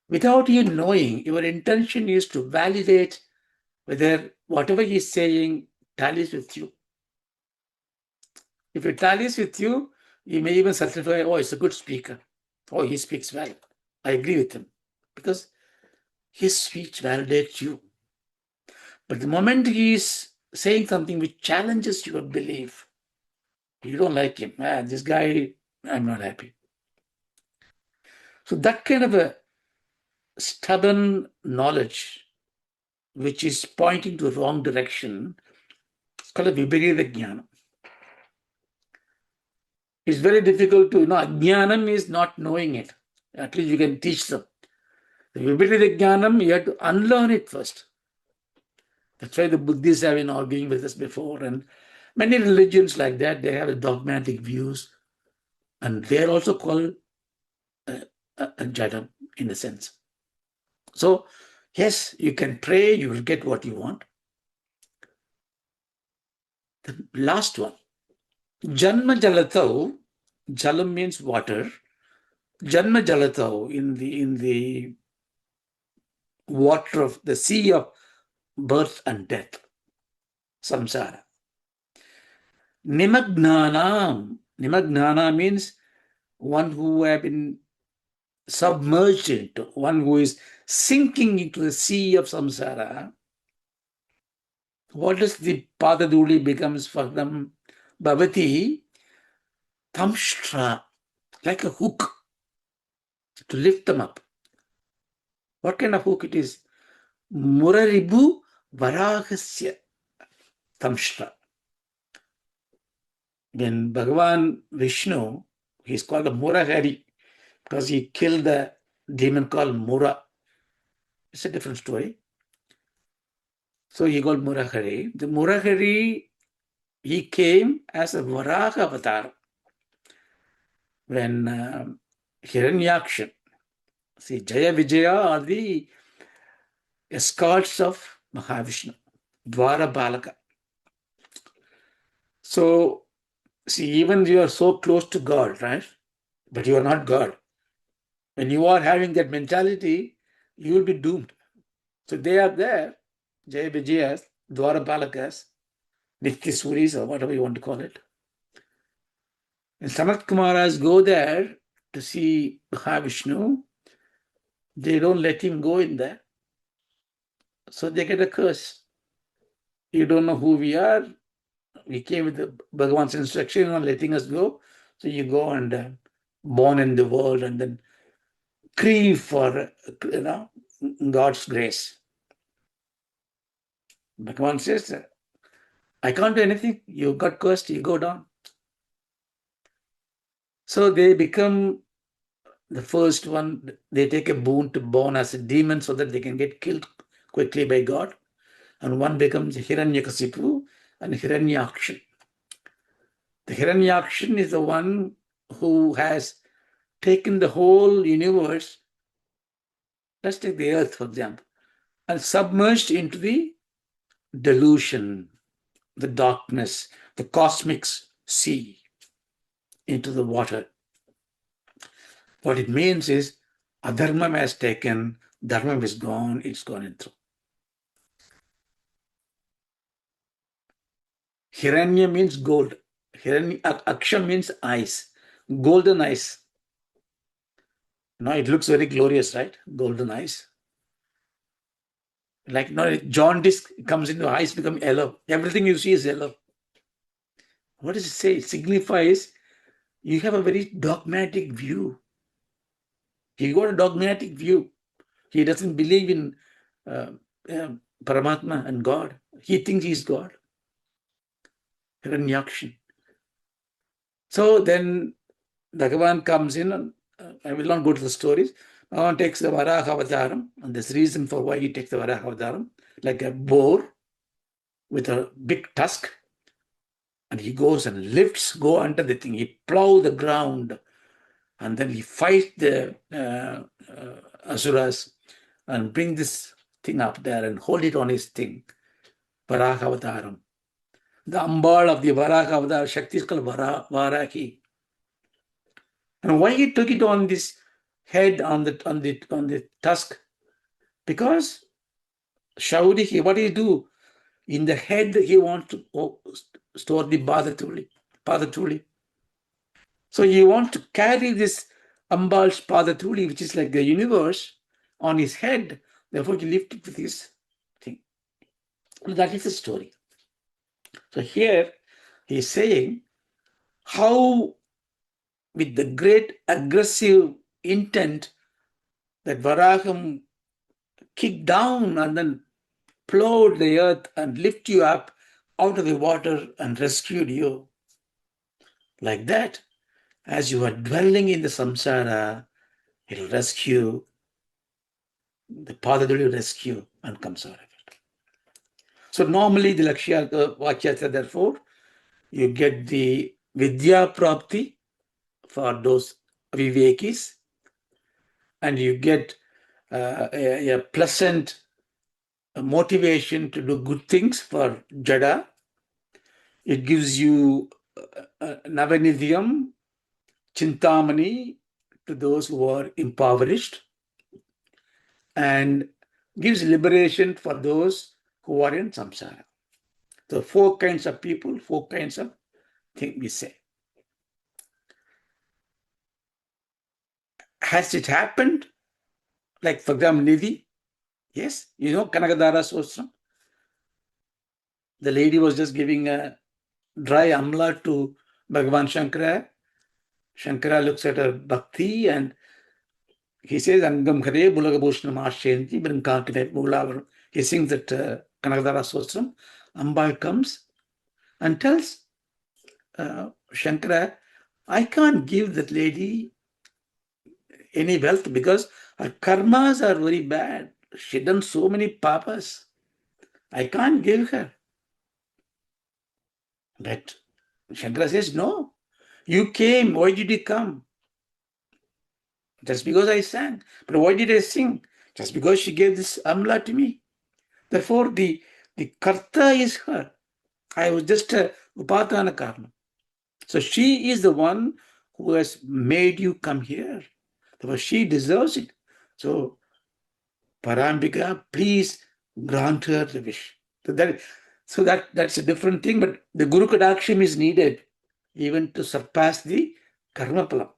without you knowing, your intention is to validate whether whatever he is saying tallies with you. If it tallies with you, you may even certify, oh, he's a good speaker. Oh, he speaks well. I agree with him. Because his speech validates you. But the moment he is saying something which challenges your belief, you don't like him. This guy, I'm not happy. So that kind of a stubborn knowledge, which is pointing to the wrong direction, it's called a Viparīta Jnana. It's very difficult to know. Jnanam is not knowing it. At least you can teach them. The Viparīta Jnanam, you have to unlearn it first. That's why the Buddhists have been arguing with us before. And many religions like that, they have dogmatic views. And they're also called a jadam in a sense. So, yes, you can pray, you will get what you want. The last one. Janmajaladhau, jalam means water. Janmajaladhau, in the water of the sea of birth and death. Samsāra. Nimagnānāṁ. Nimagnānā means one who have been submerged into, one who is sinking into the sea of samsara. What does the padaduli becomes for them? Bhavati, daṁṣṭrā, like a hook to lift them up. What kind of hook it is? Muraripu-varāhasya, daṁṣṭrā. When Bhagavan Vishnu, he is called a Murahari because he killed the demon called Mura. It's a different story. So he called Murahari. The Murahari, he came as a Varāha avatar. When Hiranyaksha, see, Jaya Vijaya are the escorts of Mahavishnu, Dwara Balaka. So, see, even you are so close to God, right? But you are not God. When you are having that mentality, you will be doomed. So they are there, Jaya Vijayas, Dwara Balakas, Nityasuris, or whatever you want to call it. And Sanat Kumaras go there to see Mahavishnu. They don't let him go in there. So they get a curse. You don't know who we are. We came with the Bhagavan's instruction on letting us go. So you go and born in the world and then crave for God's grace. Bhagavan says, I can't do anything. You got cursed, you go down. So they become the first one. They take a boon to born as a demon so that they can get killed quickly by God. And one becomes Hiranyakasipu and Hiranyakshan. The Hiranyakshan is the one who has taken the whole universe, let's take the earth for example, and submerged into the delusion, the darkness, the cosmic sea, into the water. What it means is adharma has taken, dharma is gone, it's gone in through. Hiranya means gold. Aksha means eyes, golden eyes. Now it looks very glorious, right? Golden eyes. Like now jaundice comes into eyes, become yellow. Everything you see is yellow. What does it say? It signifies you have a very dogmatic view. He got a dogmatic view. He doesn't believe in Paramatma and God. He thinks he's God. Hiranyakshan. So then Bhagavan comes in, and I will not go to the stories. Bhagavan takes the Varāha avataram, and there's reason for why he takes the Varāha avataram, like a boar with a big tusk, and he goes and go under the thing. He plow the ground, and then he fights the asuras and bring this thing up there and hold it on his thing. Varāha avataram. The Ambal of the Varāha avatar, Shakti is called Varahi. And why he took it on this head, on the tusk? Because Shauriki, what did he do? In the head, he wants to store the Padatuli. So he wants to carry this Ambal's Padatuli, which is like the universe, on his head. Therefore, he lifted with his thing. And that is the story. So here, he is saying how, with the great aggressive intent, that Varaham kicked down and then plowed the earth and lifted you up out of the water and rescued you. Like that, as you are dwelling in the samsara, it will rescue, the Padaduli will rescue and comes out of it. So normally the Lakshya Vakyata, therefore, you get the Vidyā-Prāpti for those Vivekis, and you get a pleasant motivation to do good things for Jada. It gives you Navanidhyam, cintāmaṇi to those who are impoverished, and gives liberation for those who are in samsara. So 4 kinds of people, 4 kinds of things we say. Has it happened? Like, for example, Nidhi? Yes, you know Kanakadhara Sostram? The lady was just giving a dry amla to Bhagavan Shankara. Shankara looks at her bhakti and he says, Angam Khare Bulagabhushnam Ashyanti Brinkakine Mulavar. He sings that Kanakadhara Sostram. Ambal comes and tells Shankara, I can't give that lady any wealth because her karmas are very bad. She done so many papas. I can't give her. But Shankara says, no, you came. Why did you come? Just because I sang. But why did I sing? Just because she gave this amla to me. Therefore, the karta is her. I was just a upatana karma. So she is the one who has made you come here. Therefore, she deserves it. So, Parambika, please grant her the wish. So that's a different thing, but the Guru Kadaksham is needed even to surpass the karma palam.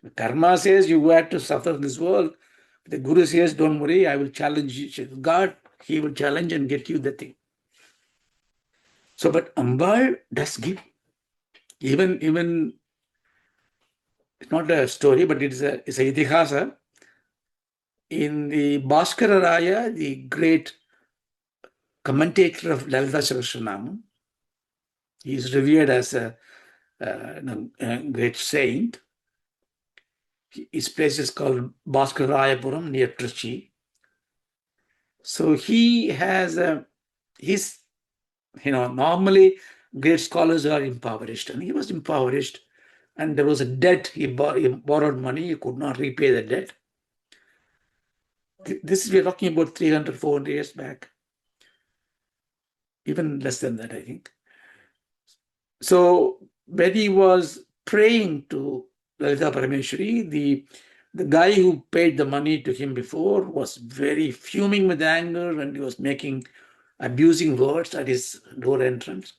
The karma says you have to suffer in this world. The Guru says, don't worry, I will challenge you. God he will challenge and get you the thing. So, but Ambal does give. Even it's not a story, but it's a itihasa. In the Bhaskara Raya, the great commentator of Lalita Sahasranamam, he is revered as a great saint. His place is called Bhaskarayapuram near Trichy. So he has normally great scholars are impoverished, and he was impoverished, and there was a debt. He borrowed money, he could not repay the debt. This we are talking about 300, 400 years back. Even less than that, I think. So when he was praying to Lalita Parameshwari, the guy who paid the money to him before was very fuming with anger, and he was making abusing words at his door entrance,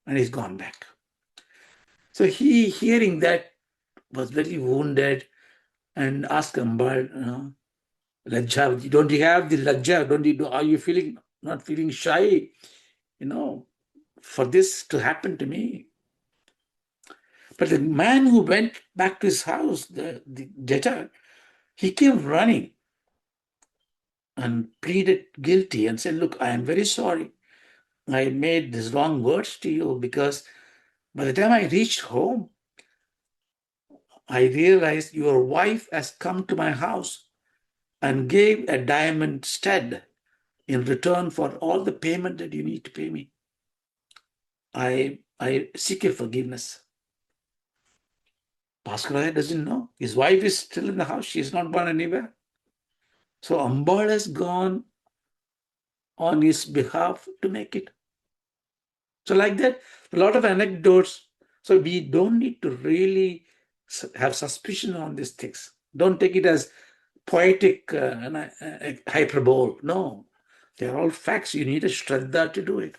and he's gone back. So he, hearing that, was very wounded and asked Ambal, Lajja, don't you have the Lajja? Are you not feeling shy, for this to happen to me? But the man who went back to his house, the debtor, he came running and pleaded guilty and said, look, I am very sorry. I made these wrong words to you, because by the time I reached home, I realized your wife has come to my house and gave a diamond stud in return for all the payment that you need to pay me. I seek your forgiveness. Bhaskara doesn't know. His wife is still in the house. She is not gone anywhere. So Ambal has gone on his behalf to make it. So like that, a lot of anecdotes. So we don't need to really have suspicion on these things. Don't take it as poetic hyperbole. No, they're all facts. You need a shraddha to do it.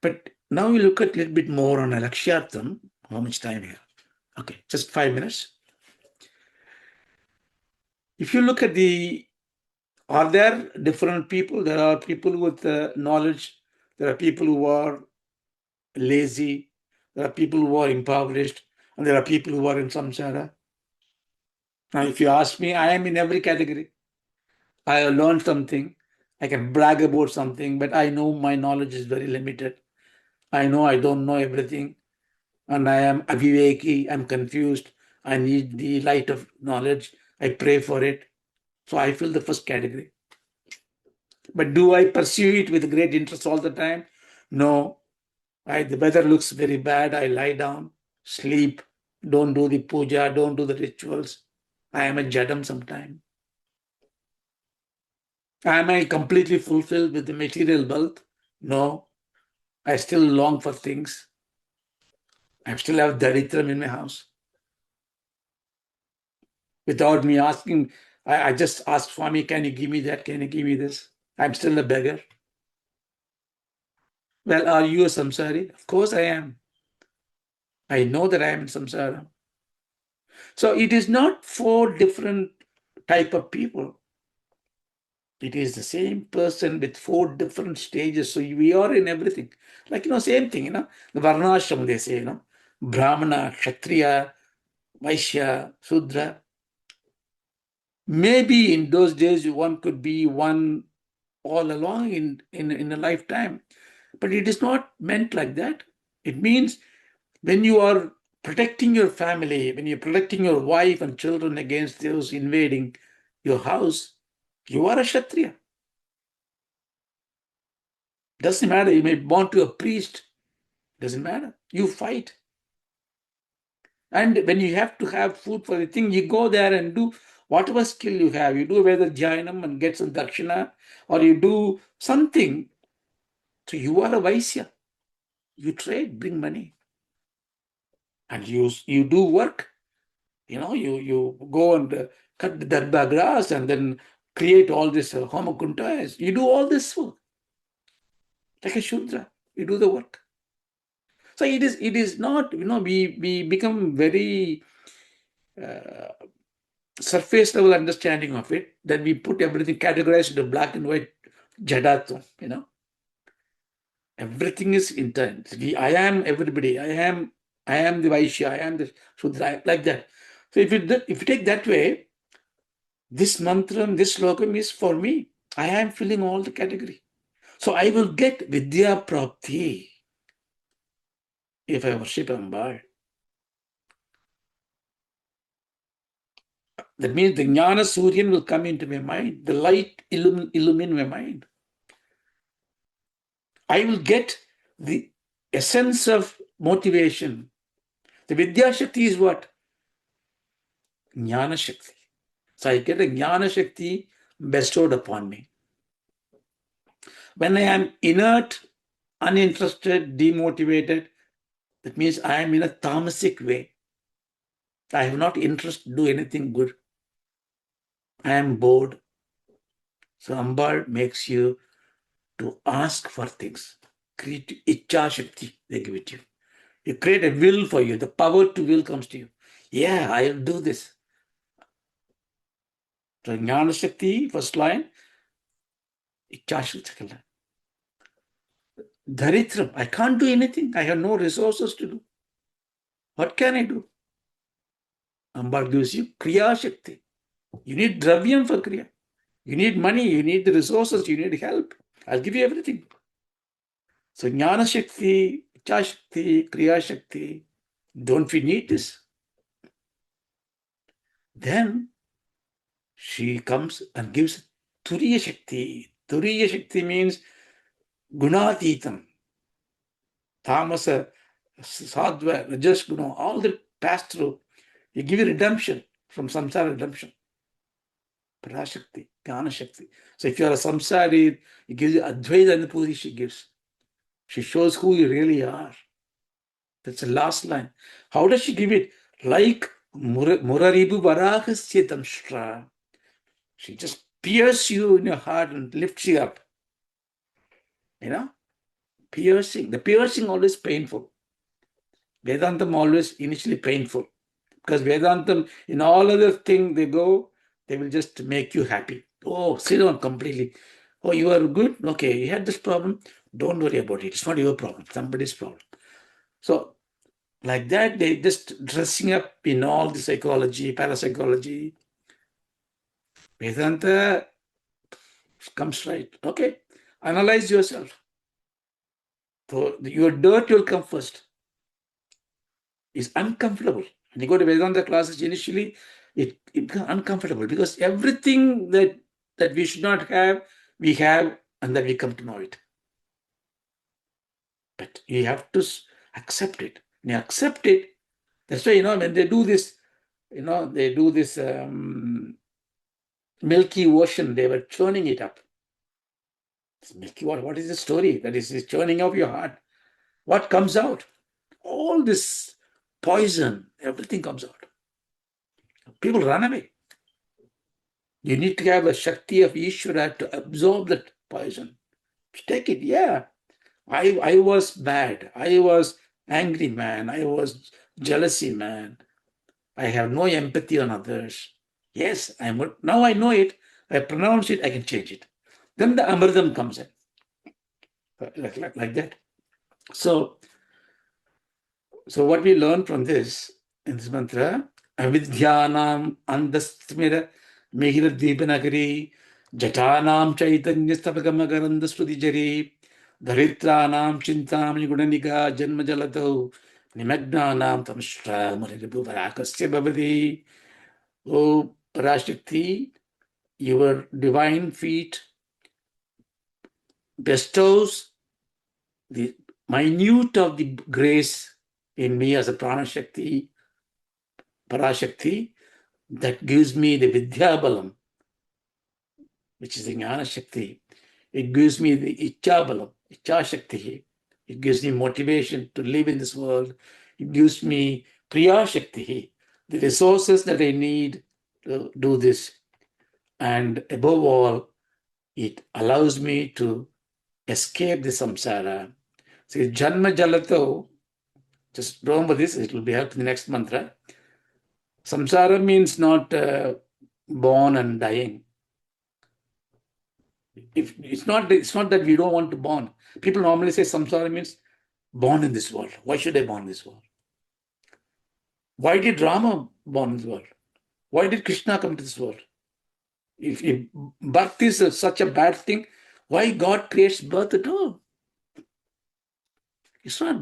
But now we look at a little bit more on Alakshyartham. How much time here? Okay, just 5 minutes. If you look at are there different people? There are people with knowledge. There are people who are lazy. There are people who are impoverished. And there are people who are in samsara. Now, if you ask me, I am in every category. I have learned something. I can brag about something, but I know my knowledge is very limited. I know I don't know everything. And I am aviveki, I'm confused. I need the light of knowledge. I pray for it. So I feel the first category. But do I pursue it with great interest all the time? No. The weather looks very bad. I lie down, sleep, don't do the puja, don't do the rituals. I am a jadam sometime. Am I completely fulfilled with the material wealth? No. I still long for things. I still have daridrāṇāṁ in my house. Without me asking, I just ask Swami, can you give me that? Can you give me this? I'm still a beggar. Well, are you a samsari? Of course I am. I know that I am in samsara. So it is not 4 different type of people. It is the same person with 4 different stages. So we are in everything. Like, same thing, the Varnashram, they say, Brahmana, Kshatriya, Vaishya, Sudra. Maybe in those days, one could be one all along in a lifetime. But it is not meant like that. It means when you are protecting your family, when you're protecting your wife and children against those invading your house, you are a Kshatriya. Doesn't matter. You may be born to a priest. Doesn't matter. You fight. And when you have to have food for the thing, you go there and do whatever skill you have. You do whether jhayanam and get some dakshina, or you do something. So you are a Vaisya. You trade, bring money. And you do work. You go and cut the darba grass and then create all this homakuntas. You do all this work. Like a Shudra. You do the work. So it is not, we become very surface level understanding of it, then we put everything categorized into black and white jaḍānāṁ, Everything is intent. I am everybody. I am the Vaishya. I am the Shudra, like that. So if you take that way, this mantra, this slokam is for me. I am filling all the category. So I will get Vidyā-Prāpti if I worship Ambal. That means the Jnana Suryan will come into my mind. The light illumine my mind. I will get the essence of motivation. The Vidya Shakti is what? Jnana Shakti. So I get a Jnana Shakti bestowed upon me. When I am inert, uninterested, demotivated, that means I am in a tamasic way. I have not interest to do anything good. I am bored. So Ambal makes you to ask for things. Create Ichcha Shakti, they give it to you. You create a will for you. The power to will comes to you. Yeah, I will do this. So Jnana Shakti, first line, Ichcha Shakti. Daridrāṇāṁ, I can't do anything. I have no resources to do. What can I do? Ambal gives you Kriya Shakti. You need dravyam for Kriya. You need money, you need the resources, you need help. I'll give you everything. So Jnana Shakti, Ichcha Shakti, Kriya Shakti, don't we need this? Then she comes and gives Turiya Shakti. Turiya Shakti means Gunātītam. Tamasa, Sattva, Rajas, Guna, all the pass through. You give you redemption from Samsāra redemption. Parashakti, Jnana Shakti. So if you are a Samsari, it gives you Advaita Anupati she gives. She shows who you really are. That's the last line. How does she give it? Like muraripu-varāhasya daṁṣṭrā. She just pierces you in your heart and lifts you up. Piercing. The piercing always painful. Vedantam always initially painful. Because Vedantam, in all other things they go, they will just make you happy. Oh, sit down completely. Oh, you are good? Okay, you had this problem. Don't worry about it. It's not your problem. Somebody's problem. So, like that, they just dressing up in all the psychology, parapsychology. Vedanta comes right. Okay, analyze yourself. So your dirt will come first. It's uncomfortable. When you go to Vedanta classes, initially, it becomes uncomfortable because everything that we should not have, we have, and then we come to know it. But you have to accept it. When you accept it, that's why, when they do this, Milky Ocean, they were churning it up. It's Milky Water, what is the story? That is churning up your heart. What comes out? All this poison, everything comes out. People run away. You need to have a Shakti of Ishvara to absorb that poison. Take it, yeah. I was bad. I was angry man. I was jealousy man. I have no empathy on others. Yes, now I know it. I pronounce it, I can change it. Then the Amritam comes in. Like that. So what we learn from this, in this mantra, avidyānām, anta-stimira-mihiradvīpa-nagarī, jaḍānāṁ caitanya-stabaka-makaranda-srutijharī, daridrāṇāṁ cintāmaṇiguṇanikā, janmajaladhau, nimagnānāṁ daṁṣṭrā, muraripu-varāhasya bhavati. Oh, Parashakti, your divine feet bestows the minute of the grace in me as a prana shakti, Parashakti, that gives me the Vidya-balam, which is the Jnana Shakti. It gives me the Ichcha-balam, Ichcha Shakti. It gives me motivation to live in this world. It gives me Kriya Shakti, the resources that I need to do this. And above all, it allows me to escape the samsara. So janmajaladhau, just remember this, it will be helped in the next mantra. Samsara means not born and dying. If it's not that we don't want to born. People normally say samsara means born in this world. Why should I born in this world? Why did Rama born in this world? Why did Krishna come to this world? If birth is such a bad thing, why God creates birth at all? It's not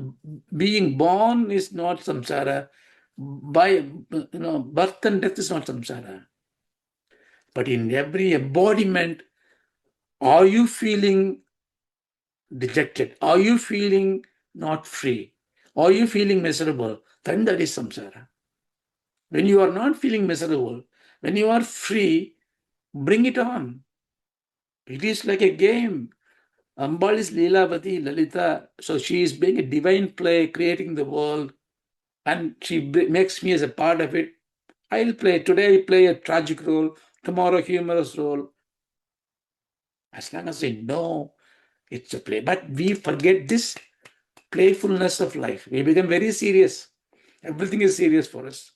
being born is not samsara. By birth and death is not samsara. But in every embodiment, are you feeling dejected? Are you feeling not free? Are you feeling miserable? Then that is samsara. When you are not feeling miserable, when you are free, bring it on. It is like a game. Ambal is Leelavati, Lalita. So she is being a divine play, creating the world, and she makes me as a part of it. I'll play. Today I play a tragic role, tomorrow a humorous role. As long as I know it's a play. But we forget this playfulness of life. We become very serious. Everything is serious for us.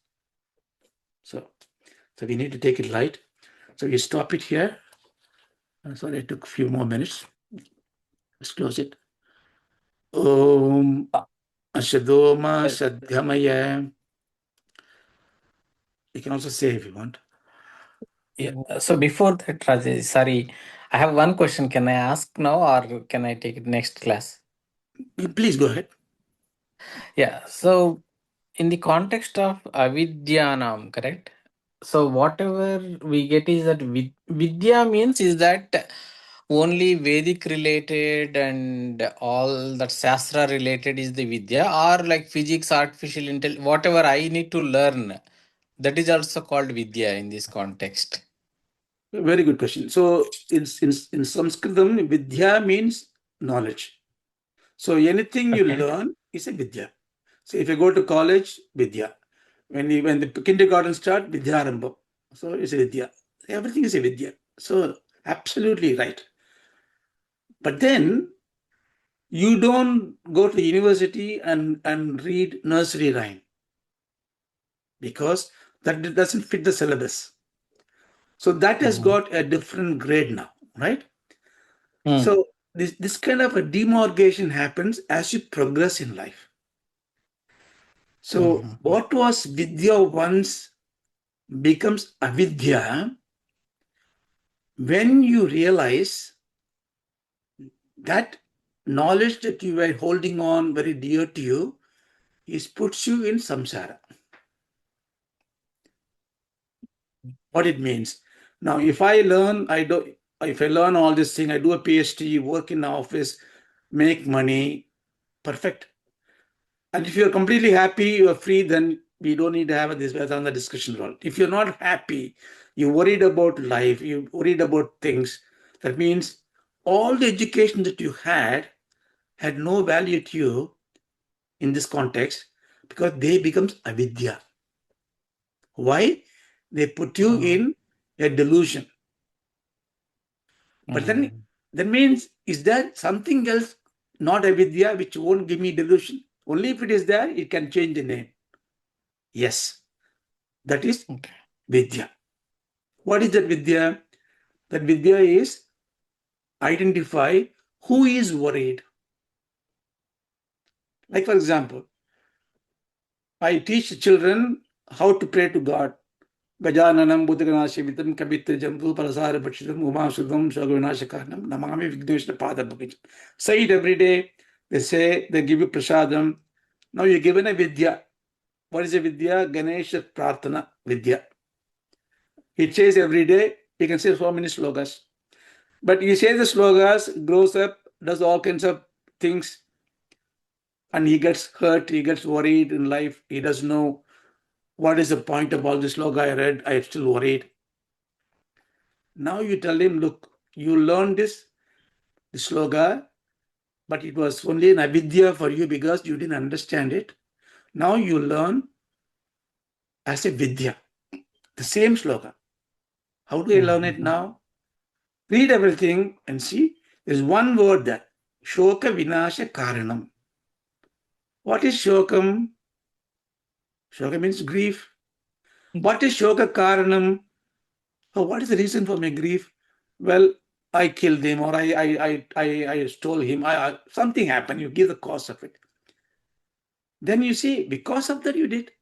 So we need to take it light. So we stop it here. Sorry, I took a few more minutes. Let's close it. Om Ashadoma Sadhyamaya. You can also say if you want. Yeah. So before that, Rajesh, sorry, I have one question. Can I ask now or can I take it next class? Please go ahead. Yeah. So in the context of avidyānām, correct? So whatever we get is that vidya means is that only Vedic related and all that Shastra related is the vidya, or like physics, artificial intelligence, whatever I need to learn, that is also called vidya in this context. Very good question. So in Sanskritam, Vidya means knowledge. So anything you learn is a Vidya. So if you go to college, Vidya. When the kindergarten start, Vidyārambha. So it's a Vidya. Everything is a Vidya. So absolutely right. But then you don't go to university and read nursery rhyme because that doesn't fit the syllabus. So that has got a different grade now, right? So this kind of a demarcation happens as you progress in life. So what was Vidya once becomes avidya when you realize that knowledge that you were holding on very dear to you puts you in samsara. What it means. Now, if I learn all this thing, I do a PhD, work in the office, make money, perfect. And if you're completely happy, you're free, then we don't need to have this Vedanta discussion at all. If you're not happy, you're worried about life, you're worried about things, that means all the education that you had no value to you in this context because they becomes avidya. Why? They put you in a delusion. But then that means, is there something else, not avidya, which won't give me delusion? Only if it is there, it can change the name. Yes, that is vidya. What is that vidya? That vidya is identify who is worried. Like, for example, I teach children how to pray to God. गजाननं भूतगणासेवितं कवित्तजन्तु परसारभक्षितं उमासुतं सर्वविनाशकारणं Namami विघ्नेश्वरपादपङ्कजं. Say it every day. They say, they give you prasadam. Now you're given a vidya. What is a vidya? Ganesha Prarthana Vidya. It says every day, you can say so many slogas. But he says the slogas, grows up, does all kinds of things, and he gets hurt, he gets worried in life. He doesn't know what is the point of all this sloga I read. I am still worried. Now you tell him, look, you learned this sloga, but it was only an avidya for you because you didn't understand it. Now you learn as a vidya, the same sloka. How do I learn it now? Read everything and see. There's one word there, shoka vinasha karanam. What is shokam? Shoka means grief. What is shoka karanam? Oh, what is the reason for my grief? Well, I killed him, or I stole him. Something happened. You give the cause of it. Then you see, because of that you did.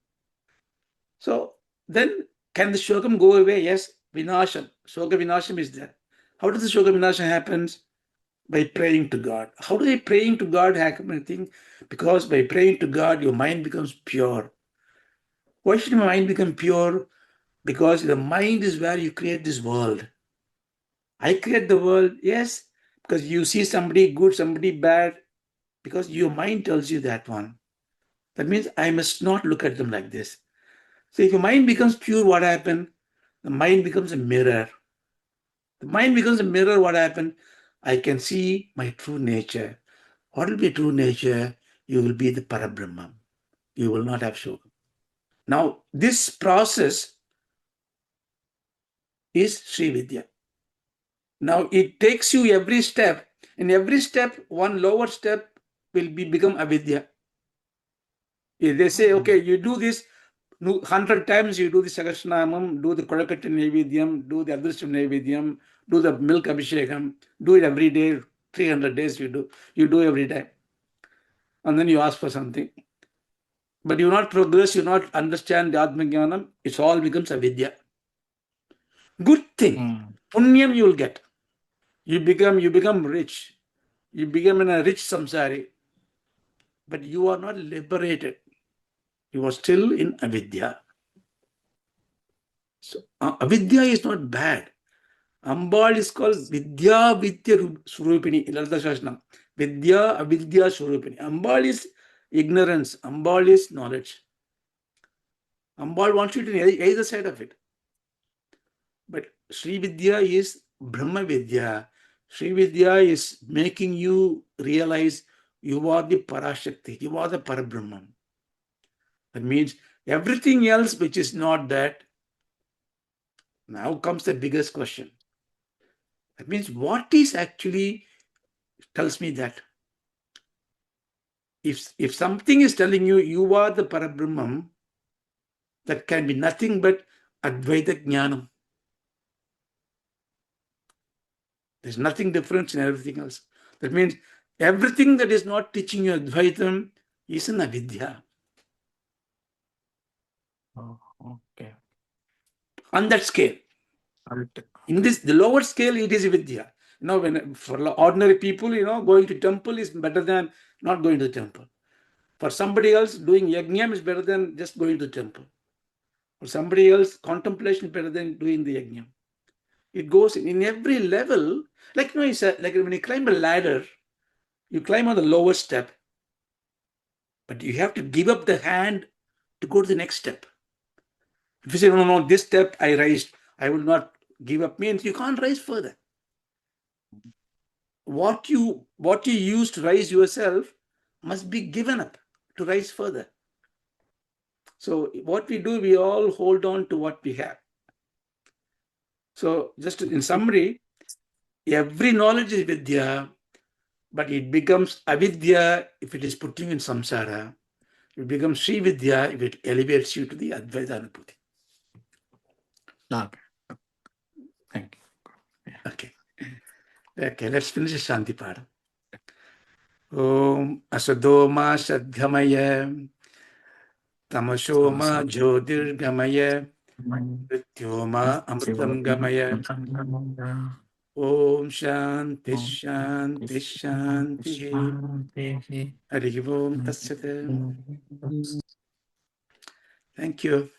So then, can the shokam go away? Yes, vinasham. Shoka vinasham is there. How does the shoka vinasham happens? By praying to God. How do they praying to God happen? Because by praying to God, your mind becomes pure. Why should my mind become pure? Because the mind is where you create this world. I create the world, yes, because you see somebody good, somebody bad, because your mind tells you that one. That means I must not look at them like this. So if your mind becomes pure, what happened? The mind becomes a mirror. The mind becomes a mirror, what happened? I can see my true nature. What will be true nature? You will be the Parabrahman. You will not have Shoka. Now, this process is Sri Vidya. Now, it takes you every step. In every step, one lower step will become avidya. If they say, okay, you do this 100 times, you do the Sahasranamam, do the Kodakatti Naivedyam, do the Adrishtam Naivedyam, do the milk Abhishekam, do it every day, 300 days you do every time. And then you ask for something. But you not progress, you not understand the Atma-jnanam, it all becomes avidya. Good thing. Punyam you will get. You become rich. You become in a rich samsari. But you are not liberated. You are still in avidya. So avidya is not bad. Ambal is called Vidya Vidya Surupini in Lalita Shashanam. Vidya Avidya Surupini. Ambal is ignorance. Ambal is knowledge. Ambal wants you to know either side of it. But Sri Vidya is Brahma Vidya. Sri Vidya is making you realize you are the Parashakti. You are the Parabrahman. That means everything else which is not that. Now comes the biggest question. That means what is actually tells me that? If something is telling you you are the Parabrahman, that can be nothing but Advaita Jnanam. There's nothing different in everything else. That means everything that is not teaching you Advaitam is an avidya. Oh, okay. On that scale. In this, the lower scale, it is vidya. When for ordinary people, going to temple is better than not going to the temple. For somebody else, doing yajnam is better than just going to the temple. For somebody else, contemplation is better than doing the yajnam. It goes in every level. Like like when you climb a ladder, you climb on the lower step, but you have to give up the hand to go to the next step. If you say, no, this step I raised, I will not give up, means you can't rise further. What you use to rise yourself must be given up to rise further. So what we do, we all hold on to what we have. So just in summary, every knowledge is vidya, but it becomes avidya if it is putting in samsara. It becomes Sri Vidya if it elevates you to the Advaita Anubhuti. Okay. Thank you. Yeah. Okay, let's finish the Shanti Pada. Om Asadoma Sadgamaya Tamasoma Jyotirgamaya Mrityoma Amritam Gamaya. Om Shanti Shanti Shanti. Hari Om Tatsat. Thank you.